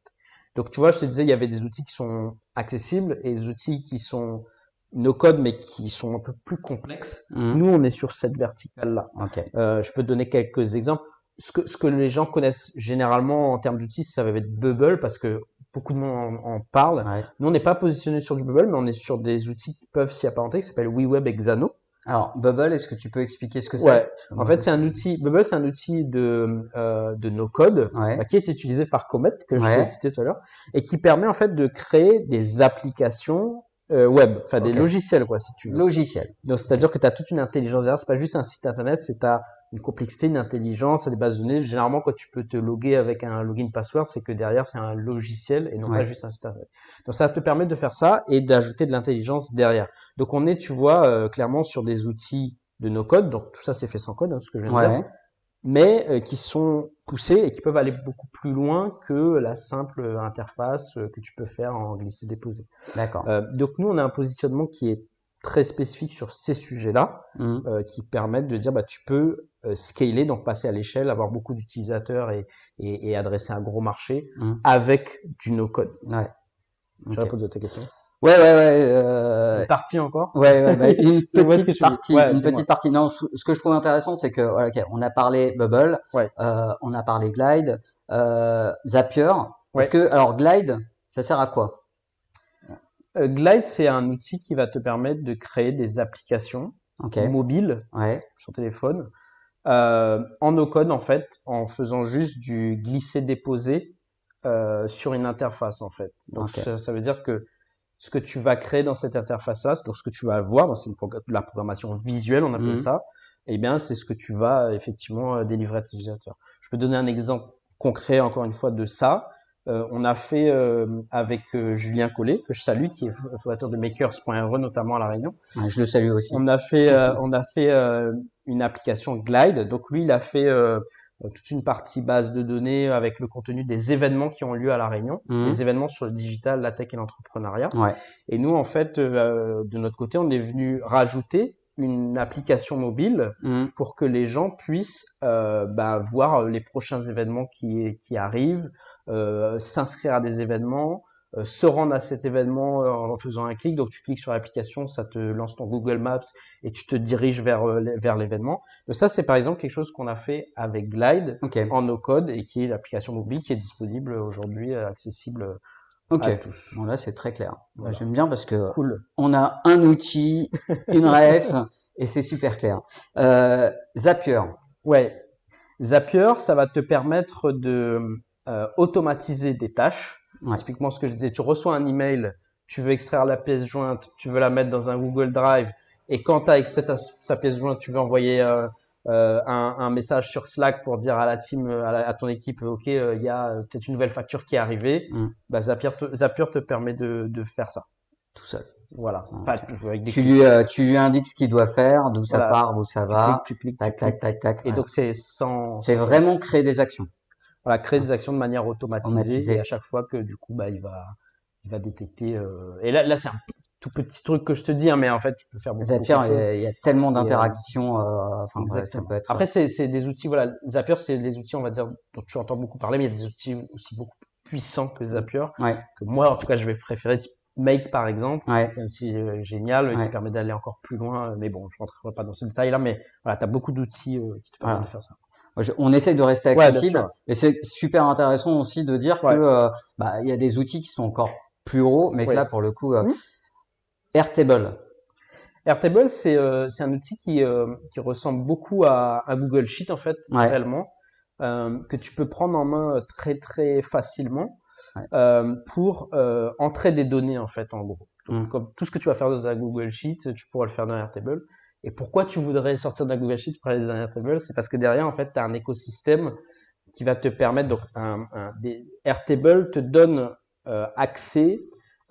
Donc tu vois, je te disais, il y avait des outils qui sont accessibles et des outils qui sont no-code mais qui sont un peu plus complexes. Mhm. Nous, on est sur cette verticale-là. Ok. Je peux te donner quelques exemples. Ce que les gens connaissent généralement en termes d'outils, ça va être Bubble parce que beaucoup de monde en parle. Ouais. Nous, on n'est pas positionné sur du Bubble, mais on est sur des outils qui peuvent s'y apparenter, qui s'appellent WeWeb et Xano. Alors, Bubble, est-ce que tu peux expliquer ce que c'est? Ouais, Parce que en moi, fait, c'est un outil, Bubble, c'est un outil de no-code Ouais. qui est utilisé par Comet, que je t'ai Ouais. cité tout à l'heure, et qui permet en fait de créer des applications web, enfin des Ok. logiciels, quoi, si tu veux. Logiciel. Donc, Ok. c'est-à-dire que tu as toute une intelligence derrière. C'est pas juste un site internet, c'est t'as une complexité, une intelligence, des bases de données. Généralement, quand tu peux te loguer avec un login password, c'est que derrière, c'est un logiciel et non pas Ouais. juste un site internet. Donc, ça te permet de faire ça et d'ajouter de l'intelligence derrière. Donc, on est, tu vois, clairement sur des outils de no code. Donc, tout ça, c'est fait sans code, hein, ce que je viens de dire, Ouais. mais qui sont poussés et qui peuvent aller beaucoup plus loin que la simple interface que tu peux faire en glisser-déposer. D'accord. Donc nous, on a un positionnement qui est très spécifique sur ces sujets-là, Mhm. qui permettent de dire, bah, tu peux scaler, donc passer à l'échelle, avoir beaucoup d'utilisateurs et adresser un gros marché Mhm. avec du no-code. Ouais. Je Ok. réponds à ta question. Ouais, ouais, ouais. Une partie encore? Ouais, ouais, bah, Je vois ce que tu veux dire. Ouais, une dis-moi. petite partie. Non, ce que je trouve intéressant, c'est que, voilà, ok, on a parlé Bubble, Ouais, on a parlé Glide, Zapier. Est-ce ouais. que, alors, Glide, ça sert à quoi? Glide, c'est un outil qui va te permettre de créer des applications Ok. mobiles Ouais. sur téléphone en no-code en fait, en faisant juste du glisser-déposer sur une interface en fait. Donc Ok. ça veut dire que ce que tu vas créer dans cette interface-là, donc ce que tu vas voir, donc c'est la programmation visuelle, on appelle Mhm. ça, eh bien c'est ce que tu vas effectivement délivrer à tes utilisateurs. Je peux donner un exemple concret encore une fois de ça. On a fait avec Julien Collet, que je salue, qui est fondateur de Makers.re notamment à La Réunion. Ouais, je le salue aussi. On a fait une application Glide. Donc lui, il a fait toute une partie base de données avec le contenu des événements qui ont lieu à La Réunion, les Mhm. événements sur le digital, la tech et l'entrepreneuriat. Ouais. Et nous, en fait, de notre côté, on est venu rajouter une application mobile Mhm. pour que les gens puissent voir les prochains événements qui arrivent, s'inscrire à des événements, se rendre à cet événement en faisant un clic. Donc tu cliques sur l'application, ça te lance ton Google Maps et tu te diriges vers l'événement. Donc ça, c'est par exemple quelque chose qu'on a fait avec Glide Ok. en no code et qui est l'application mobile qui est disponible aujourd'hui, accessible Ok. à tous. Bon, là, c'est très clair. Là, Voilà. j'aime bien parce que Cool. on a un outil, une ref, et c'est super clair. Zapier. Ouais. Zapier, ça va te permettre de automatiser des tâches. Ouais. Typiquement, ce que je disais, tu reçois un email, tu veux extraire la pièce jointe, tu veux la mettre dans un Google Drive, et quand tu as extrait sa pièce jointe, tu veux envoyer un message sur Slack pour dire à la team, à ton équipe, OK, il y a peut-être une nouvelle facture qui est arrivée. Mhm. Bah, Zapier te permet de faire ça. Tout seul. Voilà. Enfin, Ok. avec des Tu clics. lui indiques ce qu'il doit faire, d'où ça Voilà. part, d'où ça Tu cliques, va. tu cliques, tu Tac, tac, cliques. tac, tac. Et Ouais. donc, c'est C'est vraiment créer des actions. voilà, créer Hein. des actions de manière automatisée et à Automatisé. chaque fois que du coup, il va détecter. Et là, c'est un tout petit truc que je te dis, hein, mais en fait, tu peux faire beaucoup, Zapier, beaucoup de choses. il y a tellement Et d'interactions. Enfin, voilà, ça exactement. peut être. Après, c'est des outils, voilà, Zapier, c'est des outils, on va dire, dont tu entends beaucoup parler, mais il y a des outils aussi beaucoup plus puissants que Zapier, Ouais, que moi, en tout cas, je vais préférer. Type Make, par exemple, ouais, c'est un outil génial qui ouais. permet d'aller encore plus loin. Mais bon, je rentrerai pas dans ces détails-là, mais voilà, tu as beaucoup d'outils qui te permettent de Voilà. faire ça. On essaye de rester Ouais, bien accessible, sûr. et c'est super intéressant aussi de dire que Ouais. il y a des outils qui sont encore plus gros, mais que là Ouais. pour le coup, Hmm. Airtable. Airtable, c'est un outil qui ressemble beaucoup à Google Sheet en fait, Ouais, réellement, que tu peux prendre en main très très facilement ouais. pour entrer des données en fait, en gros. Donc, Hmm. comme tout ce que tu vas faire dans un Google Sheet, tu pourras le faire dans Airtable. Et pourquoi tu voudrais sortir d'un Google Sheet pour aller dans Airtable? C'est parce que derrière, en fait, tu as un écosystème qui va te permettre, donc Airtable te donne accès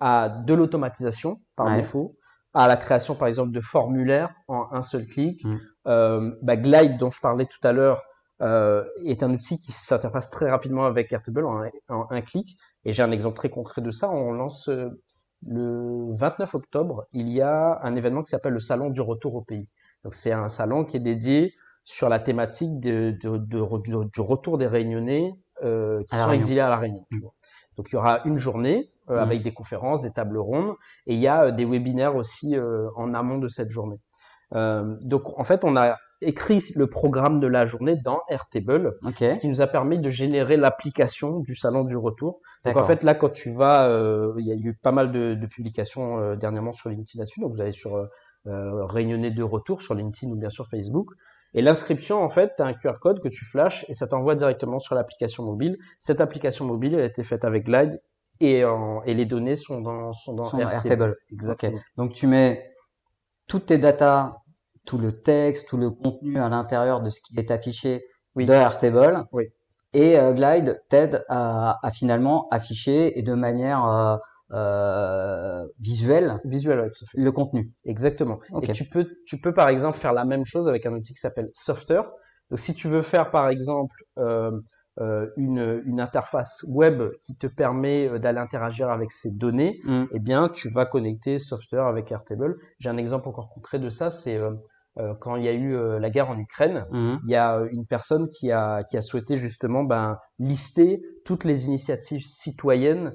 à de l'automatisation par Ouais. défaut, à la création par exemple de formulaires en un seul clic. Hmm. Glide dont je parlais tout à l'heure est un outil qui s'interface très rapidement avec Airtable en un clic. Et j'ai un exemple très concret de ça. On lance le 29 octobre, il y a un événement qui s'appelle le Salon du retour au pays. Donc c'est un salon qui est dédié sur la thématique du retour des Réunionnais qui À La sont Réunion. exilés à La Réunion. Hmm. Tu vois. Donc il y aura une journée Hmm. avec des conférences, des tables rondes, et il y a des webinaires aussi en amont de cette journée. Donc en fait, on a écrit le programme de la journée dans Airtable, Ok, ce qui nous a permis de générer l'application du salon du retour. Donc en d'accord. fait, là, quand tu vas, il y a eu pas mal de publications dernièrement sur LinkedIn là-dessus. Donc vous allez sur Réunionnais de retour sur LinkedIn ou bien sur Facebook. Et l'inscription, en fait, tu as un QR code que tu flashes et ça t'envoie directement sur l'application mobile. Cette application mobile, elle a été faite avec Glide et les données sont dans Sont dans Airtable. Airtable. Ok. Exactement. Donc tu mets toutes tes datas, tout le texte, tout le contenu à l'intérieur de ce qui est affiché de Oui, Airtable, oui. et Glide t'aide à finalement afficher et de manière visuelle Visuel, ouais, tout à fait. le contenu. Exactement. Et Ok. tu peux par exemple faire la même chose avec un outil qui s'appelle Softer. Donc si tu veux faire par exemple une interface web qui te permet d'aller interagir avec ces données, Hmm. eh bien tu vas connecter Softer avec Airtable. J'ai un exemple encore concret de ça, c'est quand il y a eu la guerre en Ukraine, Hmm. il y a une personne qui a souhaité justement lister toutes les initiatives citoyennes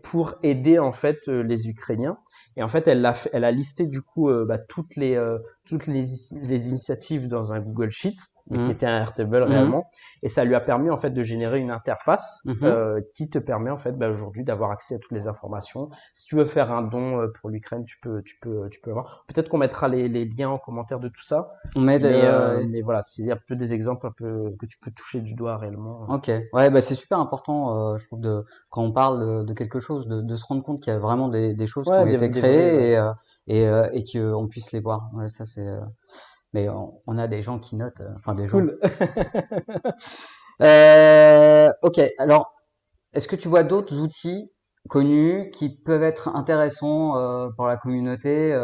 pour aider en fait les Ukrainiens. Et en fait, elle a listé du coup toutes les initiatives dans un Google Sheet. mais qui Mhm. était un Airtable Mhm. réellement. Et ça lui a permis en fait de générer une interface Mhm. qui te permet en fait aujourd'hui d'avoir accès à toutes les informations. Si tu veux faire un don pour l'Ukraine, tu peux avoir. Peut-être qu'on mettra les liens en commentaire de tout ça. On met Mais voilà, c'est un peu des exemples un peu que tu peux toucher du doigt réellement. Ok, ouais, bah c'est super important, je trouve, quand on parle de quelque chose, de se rendre compte qu'il y a vraiment des choses qui ont Ouais, été des vrais, ouais. créées et qu'on puisse les voir. Ouais, ça c'est. Mais on a des gens qui notent, enfin des gens. Cool. Ok, alors est-ce que tu vois d'autres outils connus qui peuvent être intéressants pour la communauté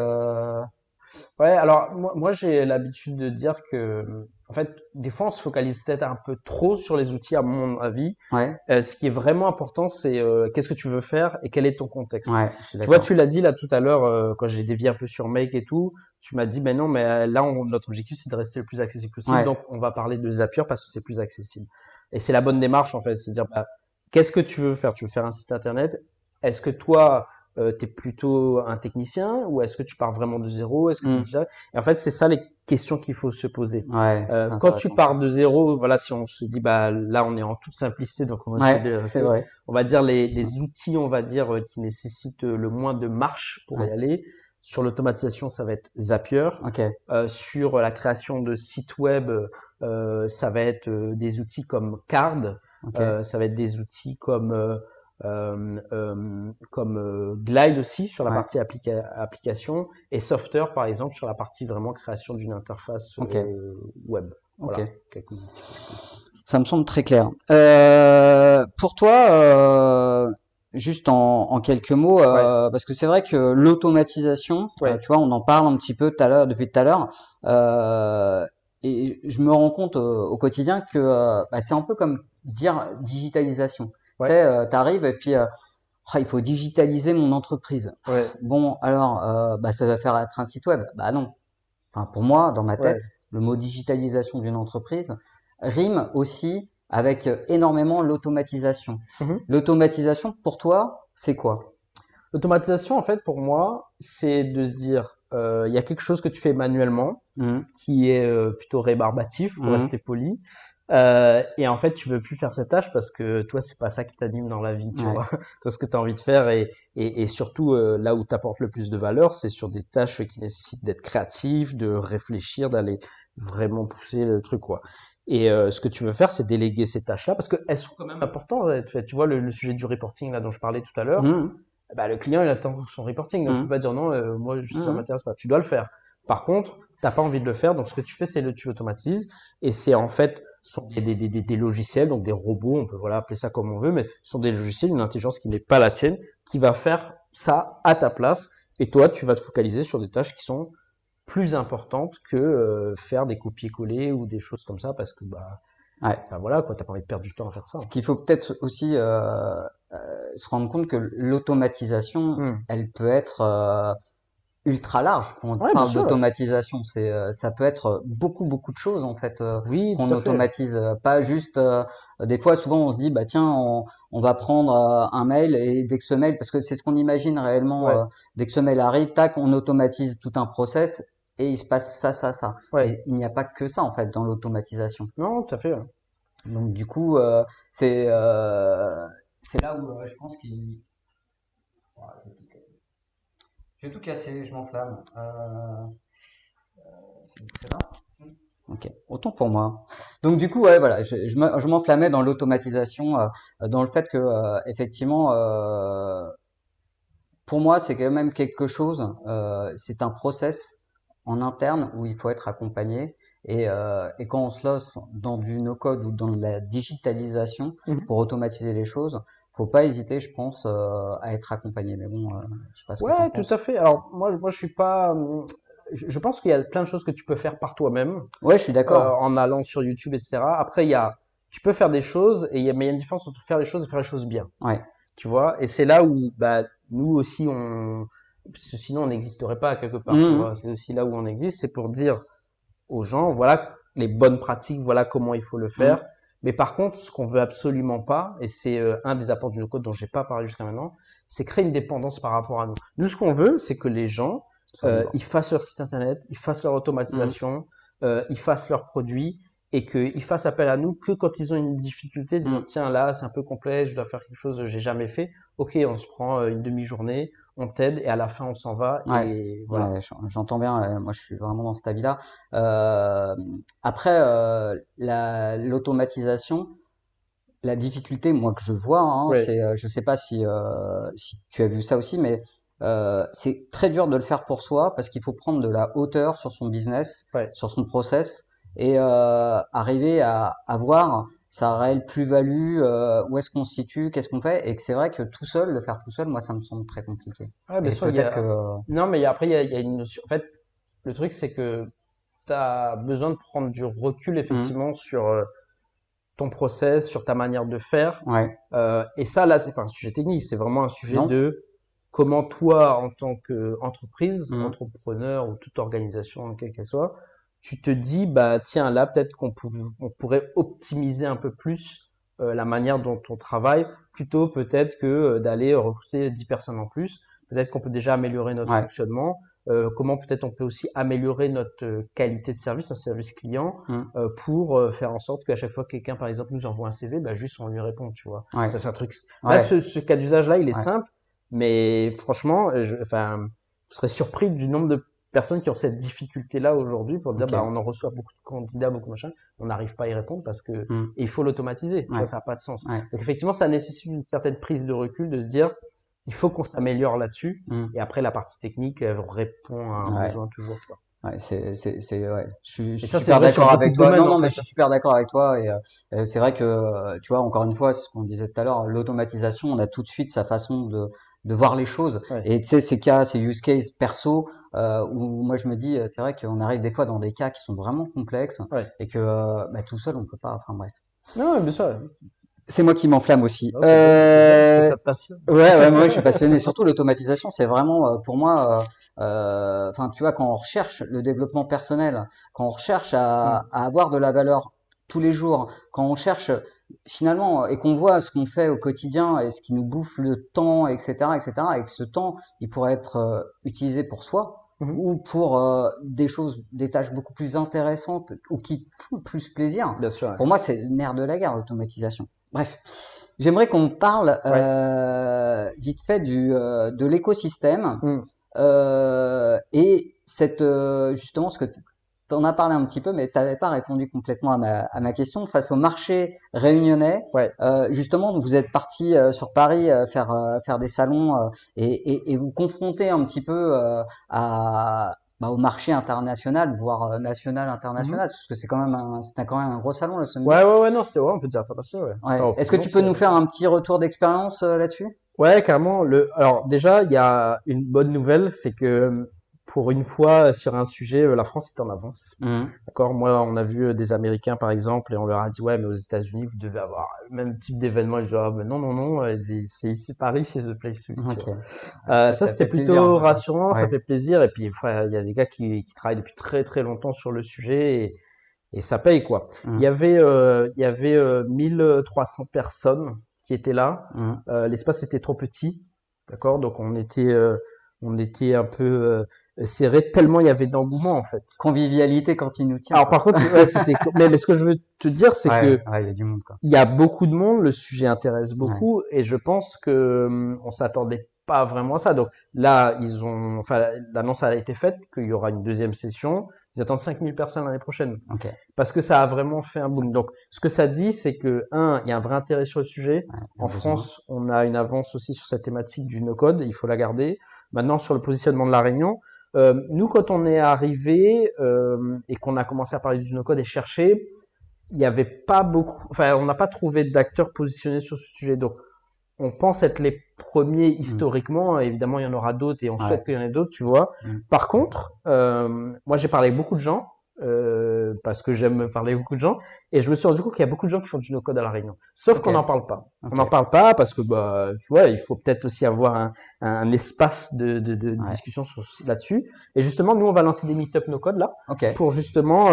Ouais, alors moi j'ai l'habitude de dire que, en fait, des fois on se focalise peut-être un peu trop sur les outils, à mon avis. Ouais, Ce qui est vraiment important, c'est qu'est-ce que tu veux faire et quel est ton contexte. ouais, je suis Tu vois, d'accord. tu l'as dit là tout à l'heure quand j'ai dévié un peu sur Make et tout. Tu m'as dit, ben non, mais là, notre objectif, c'est de rester le plus accessible possible. Ouais, Donc, on va parler de Zapier parce que c'est plus accessible. Et c'est la bonne démarche, en fait. C'est à dire, bah, qu'est-ce que tu veux faire? Tu veux faire un site internet? Est-ce que toi, tu es plutôt un technicien ou est-ce que tu pars vraiment de zéro? Est-ce que tu hmm, déjà... Et en fait, c'est ça les questions qu'il faut se poser. ouais, c'est Quand tu intéressant ça. pars de zéro, voilà, si on se dit, bah là, on est en toute simplicité, donc on va essayer Ouais, de c'est rester, vrai. on va dire les outils, on va dire, qui nécessitent le moins de marche pour y Ouais, aller. Sur l'automatisation, ça va être Zapier. ok, Sur la création de sites web, ça va être des outils comme Card. ok, Ça va être des outils comme Glide aussi sur la ouais, partie application et Softer par exemple sur la partie vraiment création d'une interface ok, web. ok. Voilà, quelques outils que je peux citer. Ça me semble très clair. Pour toi, juste en quelques mots, Ouais, parce que c'est vrai que l'automatisation, ouais. tu vois, on en parle un petit peu tout à l'heure, depuis tout à l'heure, euh, et je me rends compte au quotidien que bah, c'est un peu comme dire digitalisation. Tu Ouais, sais, t'arrives et puis ah, il faut digitaliser mon entreprise. ouais, Bon, alors, bah, ça va faire être un site web. Bah non. Enfin, pour moi, dans ma tête, ouais. le mot digitalisation d'une entreprise rime aussi avec énormément l'automatisation. Mhm. L'automatisation, pour toi, c'est quoi? L'automatisation, en fait, pour moi, c'est de se dire, il y a quelque chose que tu fais manuellement, Mhm, qui est plutôt rébarbatif, pour mhm, rester poli. Et en fait, tu veux plus faire cette tâche parce que toi, c'est pas ça qui t'anime dans la vie, tu ouais, vois. Toi, ce que tu as envie de faire et surtout là où tu apportes le plus de valeur, c'est sur des tâches qui nécessitent d'être créatif, de réfléchir, d'aller vraiment pousser le truc, quoi. Et ce que tu veux faire, c'est déléguer ces tâches-là parce qu'elles sont quand même importantes à être faites. Tu vois, le sujet du reporting là dont je parlais tout à l'heure, mhm, bah, le client, il attend son reporting. Donc, tu peux mhm, pas dire non, moi, ça mhm, m'intéresse pas. Tu dois le faire. Par contre, t'as pas envie de le faire. Donc, ce que tu fais, c'est tu automatises. Et c'est en fait, ce sont des logiciels, donc des robots, on peut voilà appeler ça comme on veut, mais ce sont des logiciels, une intelligence qui n'est pas la tienne, qui va faire ça à ta place. Et toi, tu vas te focaliser sur des tâches qui sont plus importantes que faire des copier-coller ou des choses comme ça, parce que ouais. bah voilà quoi, t'as pas envie de perdre du temps à faire ça. Ce qu'il faut peut-être aussi se rendre compte que l'automatisation, Hmm. elle peut être ultra large. Quand on Ouais, bien parle sûr. d'automatisation, ça peut être beaucoup de choses en fait Oui, qu'on tout à fait. automatise. Pas juste des fois, souvent on se dit bah tiens, on va prendre un mail et dès que ce mail, parce que c'est ce qu'on imagine réellement, Ouais, dès que ce mail arrive, tac, on automatise tout un process et il se passe ça. ouais. Mais il n'y a pas que ça en fait dans l'automatisation. Non, tout à fait. Ouais. Donc du coup, c'est c'est là où je pense qu'il. Voilà, je vais tout casser, je m'enflamme. C'est là. Ok, autant pour moi. Donc du coup, ouais, voilà, je m'enflammais dans l'automatisation, dans le fait que effectivement, pour moi, c'est quand même quelque chose. C'est un process en interne où il faut être accompagné. Et quand on se lance dans du no-code ou dans de la digitalisation Mhm. pour automatiser les choses, faut pas hésiter, je pense, à être accompagné. Mais bon, je sais pas ce que t'en Ouais, tout à penses. fait. Alors moi, je suis pas. Je pense qu'il y a plein de choses que tu peux faire par toi-même Ouais, je suis d'accord. en allant sur YouTube, etc. Après, tu peux faire des choses mais il y a une différence entre faire les choses et faire les choses bien. Ouais. Tu vois. Et c'est là où nous aussi parce que sinon on n'existerait pas quelque part. Tu vois. Mhm. C'est aussi là où on existe, c'est pour dire aux gens, voilà les bonnes pratiques, voilà comment il faut le faire. Mhm. Mais par contre, ce qu'on veut absolument pas, et c'est un des apports du no-code dont j'ai pas parlé jusqu'à maintenant, c'est créer une dépendance par rapport à nous. Nous, ce qu'on veut, c'est que les gens, Soit libre. ils fassent leur site internet, ils fassent leur Mhm. automatisation, ils fassent leurs produits, et qu'ils fassent appel à nous que quand ils ont une difficulté, de dire Mm. tiens là c'est un peu complexe, je dois faire quelque chose que j'ai jamais fait. Ok, on se prend une demi-journée, on t'aide et à la fin on s'en va Ouais, et voilà. ouais, j'entends bien. Moi, je suis vraiment dans cet avis-là. Euh, Après, l'automatisation, la difficulté, moi, que je vois, hein, Ouais, c'est, je sais pas si tu as vu ça aussi, mais c'est très dur de le faire pour soi parce qu'il faut prendre de la hauteur sur son business, ouais. sur son process et arriver à voir sa réelle plus-value, où est-ce qu'on se situe, qu'est-ce qu'on fait, et que c'est vrai que tout seul, le faire tout seul, moi, ça me semble très compliqué. Ouais, bien Et sûr, il y peut-être que, a non mais après il y a une notion. En fait, le truc c'est que tu as besoin de prendre du recul hmm, effectivement sur ton process, sur ta manière de faire. ouais, Et ça, là, c'est pas un sujet technique, c'est vraiment un sujet non, de comment toi, en tant qu'entreprise, hmm, entrepreneur ou toute organisation, quelle qu'elle soit, tu te dis, bah tiens, là, peut-être on pourrait optimiser un peu plus la manière dont on travaille, plutôt peut-être que d'aller recruter 10 personnes en plus. Peut-être qu'on peut déjà améliorer notre ouais, fonctionnement. Comment peut-être on peut aussi améliorer notre qualité de service, notre service client, hmm, pour faire en sorte qu'à chaque fois que quelqu'un, par exemple, nous envoie un CV, bah, juste on lui répond, tu vois. ouais, Ça, c'est un truc. Là, ouais, ce cas d'usage-là, il est ouais, simple, mais franchement, enfin, je serais surpris du nombre de personnes qui ont cette difficulté-là aujourd'hui pour dire, ok, bah, on en reçoit beaucoup de candidats, beaucoup de machin, on n'arrive pas à y répondre parce que hmm, et il faut l'automatiser, tu vois, ouais, ça n'a pas de sens. ouais, Donc effectivement, ça nécessite une certaine prise de recul, de se dire, il faut qu'on s'améliore là-dessus, hmm, et après la partie technique répond à un ouais. besoin toujours, quoi. Ouais, ouais. Je Et suis ça, c'est super vrai sur d'accord beaucoup avec de toi. Non, domaines, en non, mais fait, je suis hein. super d'accord avec toi. Et c'est vrai que, tu vois, encore une fois, ce qu'on disait tout à l'heure, l'automatisation, on a tout de suite sa façon de voir les choses. Ouais, Et tu sais, ces cas, ces use cases perso, où moi je me dis, c'est vrai qu'on arrive des fois dans des cas qui sont vraiment complexes ouais. et que bah, tout seul, on peut pas. Enfin bref. Non, ouais, bien sûr. C'est moi qui m'enflamme aussi. Ok, bon, bah, c'est bien, ça te passionne. Ouais, ouais, moi je suis passionné. Surtout l'automatisation, c'est vraiment pour moi. Enfin, tu vois, quand on recherche le développement personnel, quand on recherche Hmm. à avoir de la valeur tous les jours, quand on cherche finalement et qu'on voit ce qu'on fait au quotidien et ce qui nous bouffe le temps, etc., etc., et que ce temps, il pourrait être utilisé pour soi Mhm. ou pour des choses, des tâches beaucoup plus intéressantes ou qui font plus plaisir. Bien sûr, ouais. Pour moi, c'est le nerf de la guerre, l'automatisation. Bref. J'aimerais qu'on parle Ouais. vite fait de l'écosystème Hmm. et justement ce que tu en as parlé un petit peu, mais tu n'avais pas répondu complètement à ma question face au marché réunionnais. Ouais. Justement, vous êtes parti sur Paris faire des salons et vous confronter un petit peu au marché international, voire national Mhm. international, parce que c'était quand même un gros salon le Summit. Ouais, ouais, ouais, non, c'était, ouais, on peut dire international, ouais. Ouais. Alors, Est-ce que non, tu peux c'est, nous faire un petit retour d'expérience là-dessus? ouais, carrément. Alors, déjà, il y a une bonne nouvelle, c'est que, pour une fois, sur un sujet, la France est en avance. Mhm. D'accord? Moi, on a vu des Américains, par exemple, et on leur a dit, ouais, mais aux États-Unis, vous devez avoir le même type d'événement. Ils disent, ah, ben non, non, non, c'est ici Paris, c'est the place to be, tu Ok. vois. Ça, Ça c'était fait plaisir. plutôt rassurant, ça Ouais. fait plaisir. Et puis, enfin, il y a des gars qui travaillent depuis très, très longtemps sur le sujet et ça paye, quoi. Mhm. Il y avait 1300 personnes qui étaient là. Mhm. L'espace était trop petit, d'accord? Donc on était un peu serré tellement il y avait d'engouement en fait. Convivialité quand il nous tient, Alors quoi. par contre, ouais, mais ce que je veux te dire, c'est Ouais, que ouais, il y a du monde, quoi. il y a beaucoup de monde, le sujet intéresse Ouais. beaucoup, et je pense que on s'attendait pas vraiment à ça. Donc là, enfin, l'annonce a été faite qu'il y aura une deuxième session. Ils attendent 5000 personnes l'année prochaine Ok. parce que ça a vraiment fait un boom. Donc, ce que ça dit, c'est que, un, il y a un vrai intérêt sur le sujet. Ouais, il y a En besoin. France, on a une avance aussi sur cette thématique du no-code, il faut la garder. Maintenant, sur le positionnement de la Réunion, nous, quand on est arrivé et qu'on a commencé à parler du no-code et chercher, il n'y avait pas beaucoup, enfin, on n'a pas trouvé d'acteurs positionnés sur ce sujet. Donc, on pense être les premiers Mhm. historiquement. Évidemment, il y en aura d'autres et on Ouais. souhaite qu'il y en ait d'autres, tu vois. Mhm. Par contre, moi, j'ai parlé avec beaucoup de gens parce que j'aime parler avec beaucoup de gens et je me suis rendu compte qu'il y a beaucoup de gens qui font du no-code à la Réunion. Sauf Ok. qu'on n'en parle pas. On Ok. n'en parle pas parce que, bah, tu vois, il faut peut-être aussi avoir un espace de Ouais. discussion là-dessus. Et justement, nous, on va lancer des meet-up no-code là Ok. pour justement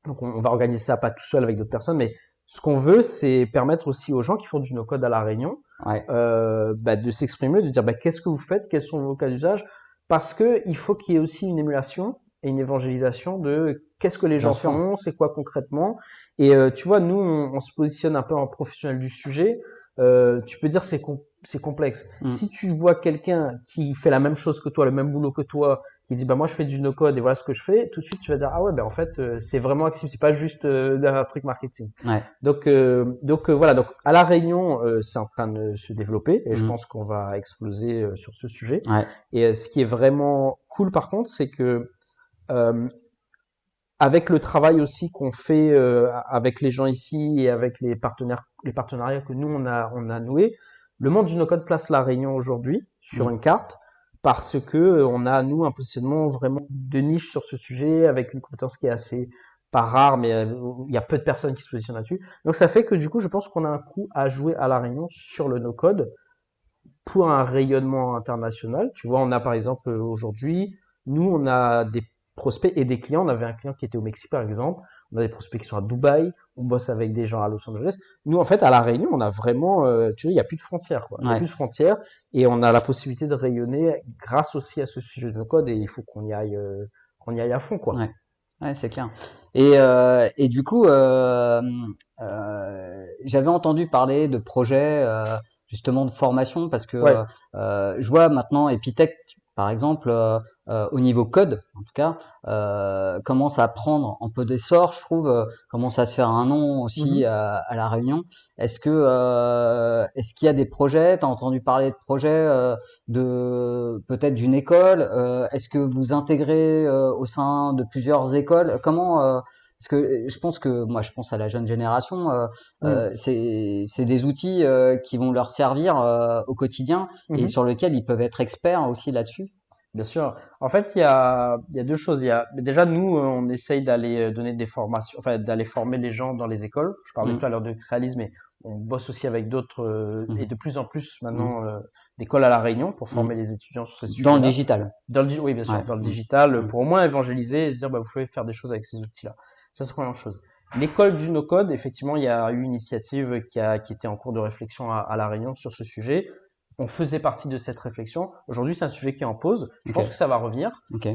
donc on va organiser ça pas tout seul avec d'autres personnes, mais ce qu'on veut, c'est permettre aussi aux gens qui font du no-code à la Réunion Ouais. de s'exprimer, de dire bah, qu'est-ce que vous faites, quels sont vos cas d'usage, parce que il faut qu'il y ait aussi une émulation. et une évangélisation de qu'est-ce que les Bien gens sûr. font, c'est quoi concrètement. Et tu vois, nous, on se positionne un peu en professionnel du sujet. Tu peux dire c'est complexe. Mm. Si tu vois quelqu'un qui fait la même chose que toi, le même boulot que toi, qui dit bah moi je fais du no-code et voilà ce que je fais, tout de suite tu vas dire ah ouais ben en fait c'est vraiment accessible, c'est pas juste un truc marketing. Ouais. Donc voilà, donc à la Réunion c'est en train de se développer et je Mm. pense qu'on va exploser sur ce sujet. Ouais. Et ce qui est vraiment cool par contre, c'est que euh, avec le travail aussi qu'on fait avec les gens ici et avec les partenariats que nous on a noués, le monde du no-code place la Réunion aujourd'hui sur Mm. une carte parce que on a nous un positionnement vraiment de niche sur ce sujet avec une compétence qui est assez pas rare, mais il y a peu de personnes qui se positionnent là-dessus. Donc ça fait que du coup, je pense qu'on a un coup à jouer à la Réunion sur le no-code pour un rayonnement international. Tu vois, on a par exemple aujourd'hui, nous, on a des prospects et des clients. On avait un client qui était au Mexique, par exemple. On a des prospects qui sont à Dubaï. On bosse avec des gens à Los Angeles. Nous, en fait, à La Réunion, on a vraiment, tu vois, il n'y a plus de frontières, quoi. Il n'y a Ouais. plus de frontières et on a la possibilité de rayonner grâce aussi à ce sujet de code et il faut qu'on y aille à fond, quoi. Ouais. Ouais, c'est clair. Et du coup, j'avais entendu parler de projets justement de formation parce que Ouais. je vois maintenant Epitech, par exemple, au niveau code, en tout cas, commence à prendre un peu d'essor, je trouve, commence à se faire un nom aussi Mhm. à La Réunion. Est-ce qu'il y a des projets? T'as entendu parler de projets de peut-être d'une école? Est-ce que vous intégrez au sein de plusieurs écoles? Parce que je pense que moi je pense à la jeune génération, Mhm. c'est des outils qui vont leur servir au quotidien et Mhm. sur lesquels ils peuvent être experts aussi là-dessus. Bien sûr. En fait, il y a deux choses. Déjà, nous, on essaye d'aller donner des formations, enfin, d'aller former les gens dans les écoles. Je parlais Mm, tout à l'heure de créalisme, mais on bosse aussi avec d'autres, et mhm, de plus en plus mm. maintenant, d'écoles à La Réunion pour Mm. former les étudiants sur ces Dans le sujets-là. digital. Oui, bien sûr, Ouais. dans le Mm, digital, mm, pour au moins évangéliser et se dire, bah, vous pouvez faire des choses avec ces outils-là. Ça, c'est la première chose. L'école du no-code, effectivement, il y a eu une initiative qui était en cours de réflexion à La Réunion sur ce sujet. On faisait partie de cette réflexion. Aujourd'hui, c'est un sujet qui est en pause. Je ok. pense que ça va revenir. Ok.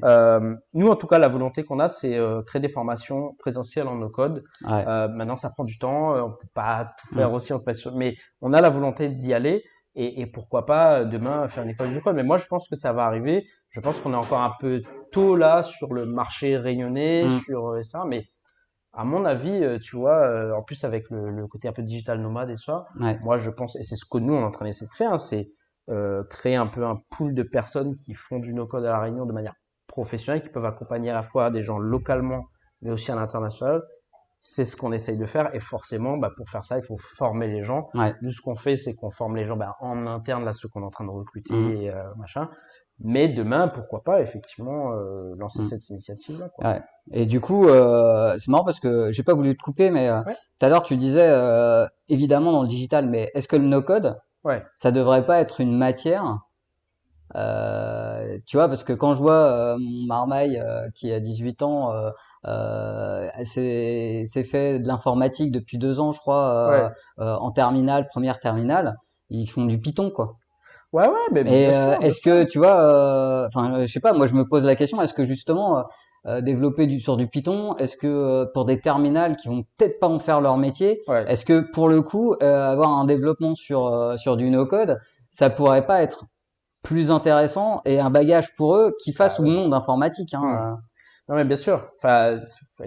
Nous, en tout cas, la volonté qu'on a, c'est créer des formations présentielles en no-code. Ouais. Maintenant, ça prend du temps. On peut pas tout faire Mm, aussi, mais on a la volonté d'y aller. Et pourquoi pas demain faire une école du no-code. Mais moi, je pense que ça va arriver. Je pense qu'on est encore un peu tôt là sur le marché réunionnais, mm, sur ça. Mais à mon avis, tu vois, en plus avec le côté un peu digital nomade et ça, ouais. moi je pense, et c'est ce que nous on est en train d'essayer de créer, hein, c'est créer un peu un pool de personnes qui font du no-code à la Réunion de manière professionnelle, qui peuvent accompagner à la fois des gens localement, mais aussi à l'international. C'est ce qu'on essaye de faire, et forcément, bah, pour faire ça, il faut former les gens. Ouais. Nous, ce qu'on fait, c'est qu'on forme les gens bah, en interne, là, ceux qu'on est en train de Mm, recruter, machin. Mais demain, pourquoi pas, effectivement, lancer mm. cette initiative-là, quoi. Ouais. Et du coup, c'est marrant parce que j'ai pas voulu te couper, mais Ouais, tout à l'heure tu disais évidemment dans le digital, mais est-ce que le no-code, ouais, ça devrait pas être une matière? Tu vois, parce que quand je vois mon marmaille qui a 18 ans, c'est fait de l'informatique depuis 2 ans, je crois, ouais. en terminale, première terminale, ils font du Python, quoi. Ouais, ouais, mais Et bien sûr, bien est-ce sûr. que tu vois, enfin, je sais pas, moi je me pose la question, est-ce que justement développer sur du Python, est-ce que pour des terminales qui vont peut-être pas en faire leur métier, Ouais. est-ce que pour le coup avoir un développement sur du no-code, ça pourrait pas être plus intéressant et un bagage pour eux qui fassent Bah ou oui. non d'informatique, Hmm. hein. Non, mais bien sûr. Enfin,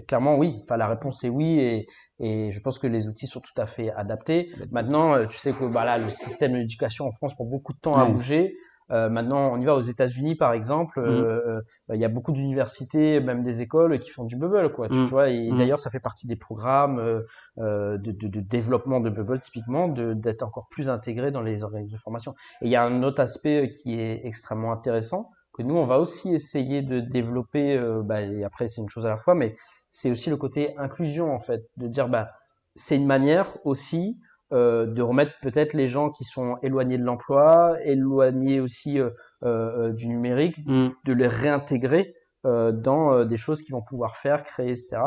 clairement, oui. Enfin, la réponse est oui, et je pense que les outils sont tout à fait adaptés. Maintenant, tu sais que bah là, le système d'éducation en France prend beaucoup de temps à Ouais. bouger. Maintenant, on y va aux États-Unis, par exemple. Mm, Il y a beaucoup d'universités, même des écoles, qui font du Bubble, quoi. Tu mm, vois. Et mm. d'ailleurs, ça fait partie des programmes de développement de Bubble, typiquement, d'être encore plus intégré dans les organismes de formation. Et il y a un autre aspect qui est extrêmement intéressant que nous, on va aussi essayer de développer, bah, et après c'est une chose à la fois, mais c'est aussi le côté inclusion en fait, de dire bah c'est une manière aussi de remettre peut-être les gens qui sont éloignés de l'emploi, éloignés aussi du numérique, Mm. de les réintégrer dans des choses qu'ils vont pouvoir faire, créer, etc.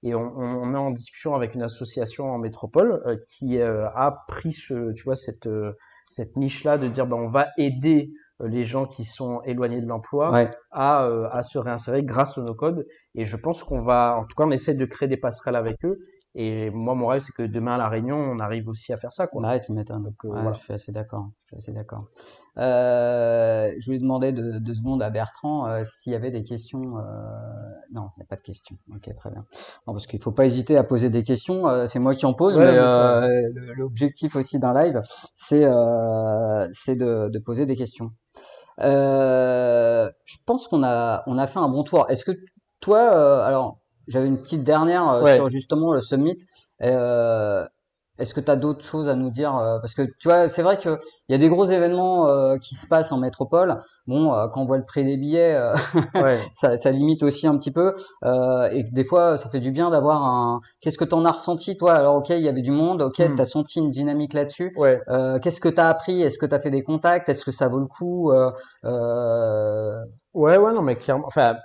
Et on est en discussion avec une association en métropole qui a pris tu vois, cette niche-là de dire bah, on va aider les gens qui sont éloignés de l'emploi Ouais. à se réinsérer grâce au no-code. Et je pense qu'on va, en tout cas, on essaie de créer des passerelles avec eux. Et moi, mon rêve, c'est que demain à La Réunion, on arrive aussi à faire ça, quoi. Bah ouais, tu m'étonnes. Donc Ouais, je voilà. suis assez d'accord. Je suis assez d'accord. Je voulais demander 2 secondes à Bertrand s'il y avait des questions. Non, il n'y a pas de questions. Ok, très bien. Non, parce qu'il faut pas hésiter à poser des questions. C'est moi qui en pose, Ouais, mais bien sûr. l'objectif aussi d'un live, c'est de poser des questions. Je pense qu'on a fait un bon tour. Est-ce que toi, alors j'avais une petite dernière Ouais. sur justement le summit. Euh, Est-ce que tu as d'autres choses à nous dire? Parce que tu vois, c'est vrai que il y a des gros événements qui se passent en métropole. Bon, quand on voit le prix des billets, Ouais. ça limite aussi un petit peu. Et que des fois, ça fait du bien d'avoir un. Qu'est-ce que t'en as ressenti toi? Alors ok, il y avait du monde. Ok, Hmm. t'as senti une dynamique là-dessus. Ouais. Qu'est-ce que t'as appris? Est-ce que t'as fait des contacts? Est-ce que ça vaut le coup? Euh, Ouais, ouais, non, mais clairement, enfin,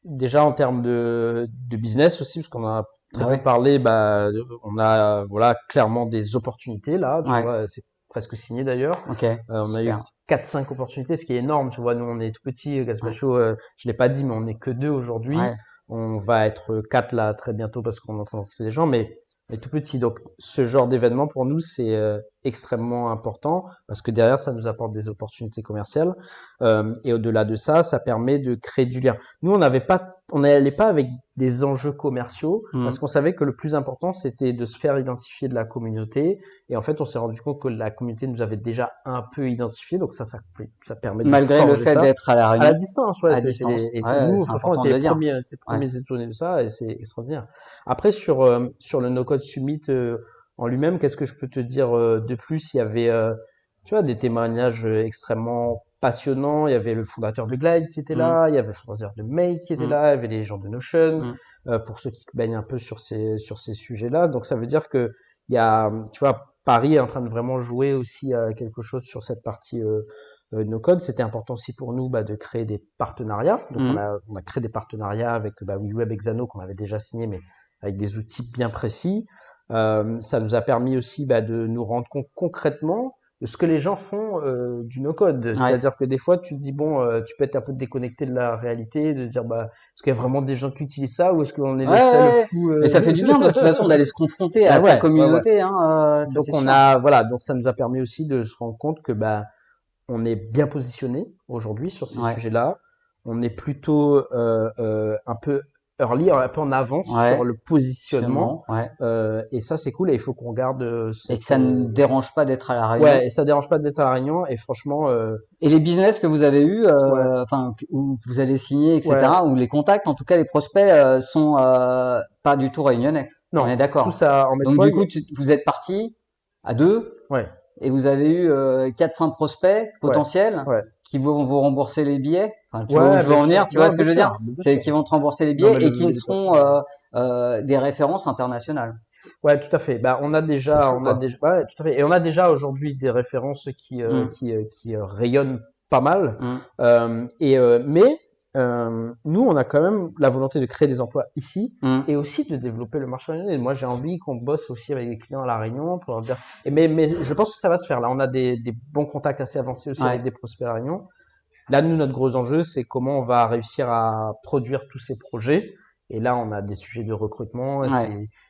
déjà en termes de business aussi, parce qu'on en a très Ah peu ouais, parlé, bah, on a, voilà, clairement des opportunités là, tu ouais, vois, c'est presque signé d'ailleurs. ok, On a eu super. 4-5 opportunités, ce qui est énorme, tu vois, nous on est tout petit, Ouais, Gaspacho, je l'ai pas dit, mais on est que deux aujourd'hui. ouais. On va être quatre là très bientôt parce qu'on est en train de recruter des gens, mais tout petit. Donc, ce genre d'événement pour nous, c'est extrêmement important parce que derrière, ça nous apporte des opportunités commerciales. Et au-delà de ça, ça permet de créer du lien. Nous, on n'allait pas avec des enjeux commerciaux parce Hmm. qu'on savait que le plus important, c'était de se faire identifier de la communauté. Et en fait, on s'est rendu compte que la communauté nous avait déjà un peu identifié. Donc ça permet de Malgré le forger fait ça. d'être à La À la Réunion, distance, ouais, à distance. et Ouais, nous, c'est franchement, on important était de le dire. les Ouais. premiers étonnés de ça et c'est extraordinaire. Après, sur le No Code Summit en lui-même, qu'est-ce que je peux te dire de plus? Il y avait, tu vois, des témoignages extrêmement passionnants. Il y avait le fondateur de Glide qui était Hmm, là, il y avait le fondateur de Make qui était hmm, là, il y avait les gens de Notion, hmm, pour ceux qui baignent un peu sur ces sujets-là. Donc ça veut dire que il y a, tu vois, Paris est en train de vraiment jouer aussi à quelque chose sur cette partie no code. C'était important aussi pour nous bah, de créer des partenariats. Donc hmm. on a créé des partenariats avec bah, WeWeb et Xano qu'on avait déjà signé, mais avec des outils bien précis. Ça nous a permis aussi bah, de nous rendre compte concrètement de ce que les gens font du no-code. Ouais. C'est-à-dire que des fois, tu te dis, bon, tu peux être un peu déconnecté de la réalité, de dire, bah, est-ce qu'il y a vraiment des gens qui utilisent ça ou est-ce qu'on est Ouais, les seuls ouais, ouais. fous Mais ça fait du bien de toute façon d'aller se confronter à Ah sa ouais, ouais, ouais. communauté, hein, ça c'est Donc on sûr. a, voilà, donc ça nous a permis aussi de se rendre compte que bah, on est bien positionné aujourd'hui sur ces Ouais, sujets-là. On est plutôt un peu early, un peu en avance sur ouais, le positionnement. sûrement, ouais. Et ça, c'est cool. Et il faut qu'on garde Et que cette. ça ne dérange pas d'être à La Réunion. Ouais, et ça dérange pas d'être à la Réunion. Et franchement, Et les business que vous avez eus, ouais, enfin, où vous allez signer, ouais, etc., ou les contacts, en tout cas les prospects, sont pas du tout réunionnais. On non, est tout d'accord. ça en Donc du métropole. coup, vous êtes parti à deux, Ouais, et vous avez eu 4-5 prospects ouais, potentiels ouais, qui vont vous rembourser les billets. Enfin, tu vois où ouais, je veux bien en venir, sûr. tu vois Non, ce que je veux dire? bien C'est sûr, qui bien vont sûr. te rembourser les Non, billets mais et qui le seront déplacement. des références internationales. Ouais, tout à fait. Bah, C'est fou, on a quoi. déjà, ouais, tout à fait. Et on a déjà aujourd'hui des références Hum, qui rayonnent pas mal. hum, Mais nous, on a quand même la volonté de créer des emplois ici hum. et aussi de développer le marché réunionnais. Moi, j'ai envie qu'on bosse aussi avec des clients à la Réunion pour leur dire. Mais je pense que ça va se faire. Là, on a des bons contacts assez avancés aussi avec Ouais, des prospects à la Réunion. Là, nous, notre gros enjeu, c'est comment on va réussir à produire tous ces projets. Et là, on a des sujets de recrutement. ouais.